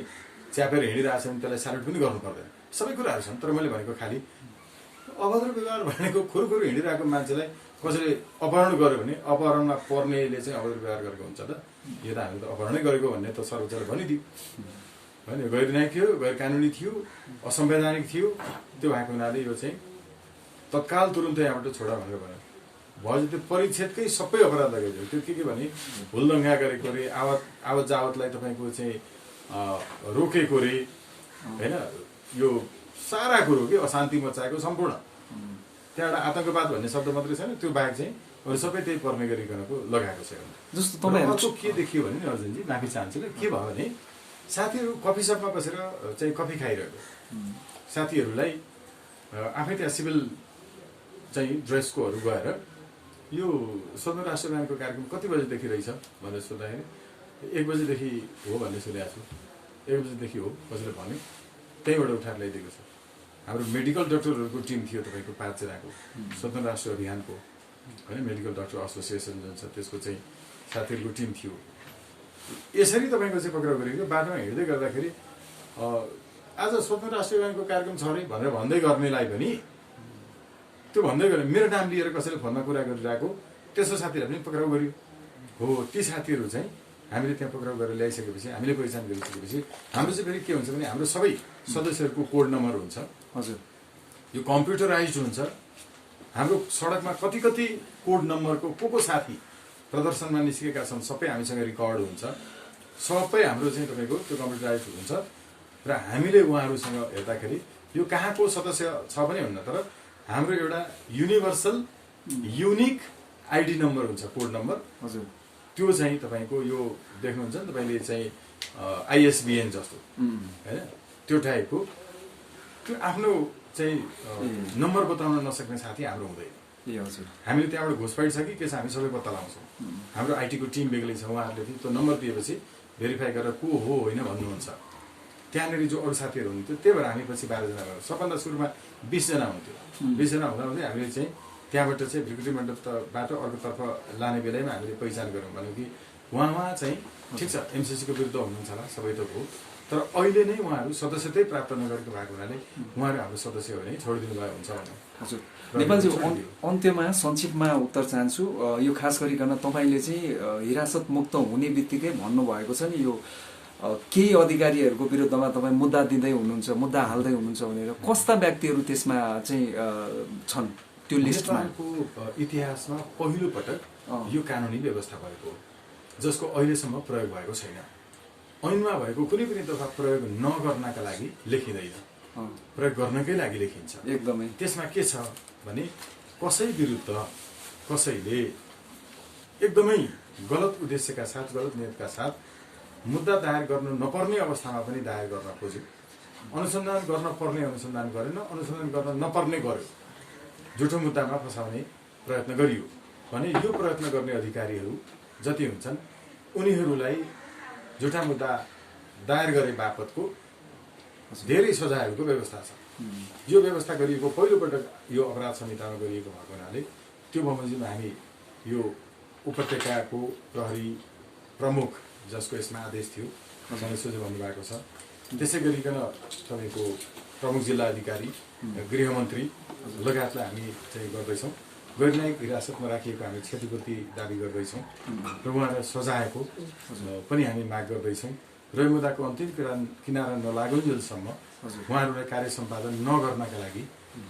च्यापेर हिँडिरहेछ भने त्यसलाई स्यालुट पनि गर्नु पर्दैन। सबै कुराहरू छन्, तर मैले भनेको खालि अभद्र व्यवहार भनेको खुरुखुरु हिँडिरहेको मान्छेलाई कसैले अपहरण गर्यो भने अपहरणमा पर्नेले चाहिँ अभद्र व्यवहार गरेको हुन्छ त? यो त हामीले त अपहरणै गरेको भन्ने त सर्वोच्चले भनिदियो होइन। गैर न्यायिक थियो, गैर कानुनी थियो, असंवैधानिक थियो। त्यो भएको हुनाले यो चाहिँ तत्काल तुरुन्तै यहाँबाट छोडा भनेर भन्यो। भयो त्यो परिच्छेदकै सबै अपराध लगाइदियो। त्यो के भने हुलदङ्गा गरेको रे, आवत जावतलाई तपाईँको चाहिँ रोकेको रे होइन, यो सारा कुरो के अशान्ति मचाएको सम्पूर्ण। त्यहाँबाट आतंकवाद भन्ने शब्द मात्रै छैन, त्यो बाहेक चाहिँ अरू सबै त्यही पर्ने गरिकनको लगाएको छ। जस्तो तपाईँहरू के देखियो भने नि अर्जुनजी, माफी चाहन्छु, के भयो भने साथीहरू कफी सपमा बसेर चाहिँ कफी खाइरहेको साथीहरूलाई आफै त्यहाँ सिभिल चाहिँ ड्रेसकोहरू गएर यो स्वतन्त्र राष्ट्र ब्याङ्कको कार्यक्रम कति बजेदेखि रहेछ भनेर सोद्धाखेरि 1 बजेदेखि हो भन्ने सुनेको छु। 1 बजेदेखि हो कसैले भन्यो, त्यहीँबाट उठाएर ल्याइदिएको छ। हाम्रो मेडिकल डक्टरहरूको टिम थियो तपाईँको 5 जनाको स्वतन्त्र राष्ट्र अभियानको होइन, मेडिकल डक्टर एसोसिएसन जुन छ त्यसको चाहिँ साथीहरूको टिम थियो। यसरी तपाईँको चाहिँ पक्राउ गरेको बाटोमा हिँड्दै गर्दाखेरि आज स्वतन्त्र राष्ट्र अभियानको कार्यक्रम छ अरे भनेर भन्दै गर्नेलाई पनि त्यो भन्दै गर्ने मेरो नाम लिएर कसैले फोनमा कुरा गरिरहेको त्यस्तो साथीहरूलाई पनि पक्राउ गर्यो हो। ती साथीहरू चाहिँ हामीले त्यहाँ पक्राउ गरेर ल्याइसकेपछि, हामीले पहिचान गरिसकेपछि हाम्रो चाहिँ फेरि के हुन्छ भने हाम्रो सबै सदस्यहरूको कोड नम्बर हुन्छ। हजुर, यो कम्प्युटराइज हुन्छ। हाम्रो सडकमा कति कति कोड नम्बरको को साथी प्रदर्शनमा निस्केका छन् सबै हामीसँग रेकर्ड हुन्छ। सबै हाम्रो चाहिँ तपाईँको त्यो कम्प्युटराइज हुन्छ र हामीले उहाँहरूसँग हेर्दाखेरि यो कहाँको सदस्य छ पनि हुन्न, तर हाम्रो एउटा युनिभर्सल युनिक आइडी नम्बर हुन्छ, कोड नम्बर। हजुर, त्यो चाहिँ तपाईँको यो देख्नुहुन्छ नि तपाईँले चाहिँ आइएसबिएन जस्तो होइन, त्यो टाइपको त्यो आफ्नो चाहिँ नम्बर बताउन नसक्ने साथी हाम्रो हुँदैन। हामीले त्यहाँबाट घुसपैठ छ कि के छ हामी सबै पत्ता लगाउँछौँ। हाम्रो आइटीको टिम बेग्लै छ, उहाँहरूले चाहिँ त्यो नम्बर दिएपछि भेरिफाई गरेर को हो होइन भन्नुहुन्छ। त्यहाँनिर जो अरू साथीहरू हुनुहुन्थ्यो त्यही भएर हामी पछि 12 जना गयौँ। सबभन्दा सुरुमा 20 जना हुन्थ्यो। 20 जना हुँदाहुँदै हामीले चाहिँ त्यहाँबाट चाहिँ भिक्टोरी मण्डपबाट अर्कोतर्फ लाने बेलामा हामीले पहिचान गऱ्यौँ भन्यो कि उहाँ चाहिँ ठिक छ एमसिसीको विरुद्ध हुनुहुन्छ होला, सबै त हो, तर अहिले नै उहाँहरू सदस्यतै प्राप्त नगरेको भएको हुनाले उहाँहरू हाम्रो सदस्य हो भने छोडिदिनु भयो हुन्छ भन्यो। हजुर, नेपालजी अन्त्यमा संक्षिप्तमा उत्तर चाहन्छु। यो खास गरिकन तपाईँले चाहिँ हिरासत मुक्त हुने बित्तिकै भन्नुभएको छ नि, यो केही अधिकारीहरूको विरुद्धमा तपाईँ मुद्दा दिँदै हुनुहुन्छ, मुद्दा हाल्दै हुनुहुन्छ भनेर, कस्ता व्यक्तिहरू त्यसमा चाहिँ छन् त्यो लिस्टमा? नेपालको इतिहासमा पहिलो पटक यो कानुनी व्यवस्था भएको जसको अहिलेसम्म प्रयोग भएको छैन। ऐनमा भएको कुनै पनि दफा प्रयोग नगर्नका लागि लेखिँदैन, प्रयोग गर्नकै लागि लेखिन्छ। एकदमै त्यसमा के छ भने कसै विरुद्ध कसैले एकदमै गलत उद्देश्यका साथ, गलत नियतका साथ मुद्दा दायर गर्नु नपर्ने अवस्थामा पनि दायर गर्न खोज्यो, अनुसन्धान गर्न पर्ने अनुसन्धान गरेन, अनुसन्धान गर्न नपर्ने गर्यो, झुटो मुद्दामा फसाउने प्रयत्न गरियो भने यो प्रयत्न गर्ने अधिकारीहरू जति हुन्छन् उनीहरूलाई झुटा मुद्दा दायर गरे बापतको धेरै सजायहरूको व्यवस्था छ। यो व्यवस्था गरिएको पहिलोपटक यो अपराध संहितामा गरिएको भएको हुनाले त्यो बमोजिममा हामी यो उपत्यकाको प्रहरी प्रमुख जसको यसमा आदेश थियो उहाँले सोझो भन्नुभएको छ, त्यसै गरिकन तपाईँको प्रमुख जिल्ला अधिकारी, गृहमन्त्री लगायतलाई हामी चाहिँ गर्दैछौँ। गैर न्यायिक हिरासतमा राखिएको हामी क्षतिपूर्ति दाबी गर्दैछौँ र उहाँलाई सजायको पनि हामी माग गर्दैछौँ र यो मुद्दाको अन्तिम किनारा नलागुन्जेलसम्म उहाँहरूलाई कार्य सम्पादन नगर्नका लागि,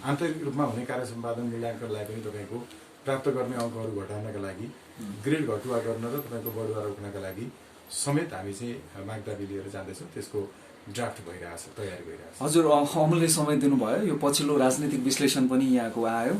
आन्तरिक रूपमा हुने कार्य सम्पादन मूल्याङ्कनलाई पनि तपाईँको प्राप्त गर्ने अङ्कहरू घटाउनका लागि, ग्रेड घटुवा गर्न र तपाईँको बढुवा रोक्नका लागि समेत हामी चाहिँ मागदाबी लिएर जाँदैछौँ। त्यसको ड्राफ्ट भइरहेछ, तयारी भइरहेछ। हजुर, अमूल्य समय दिनुभयो। यो पछिल्लो राजनीतिक विश्लेषण पनि यहाँको आयो।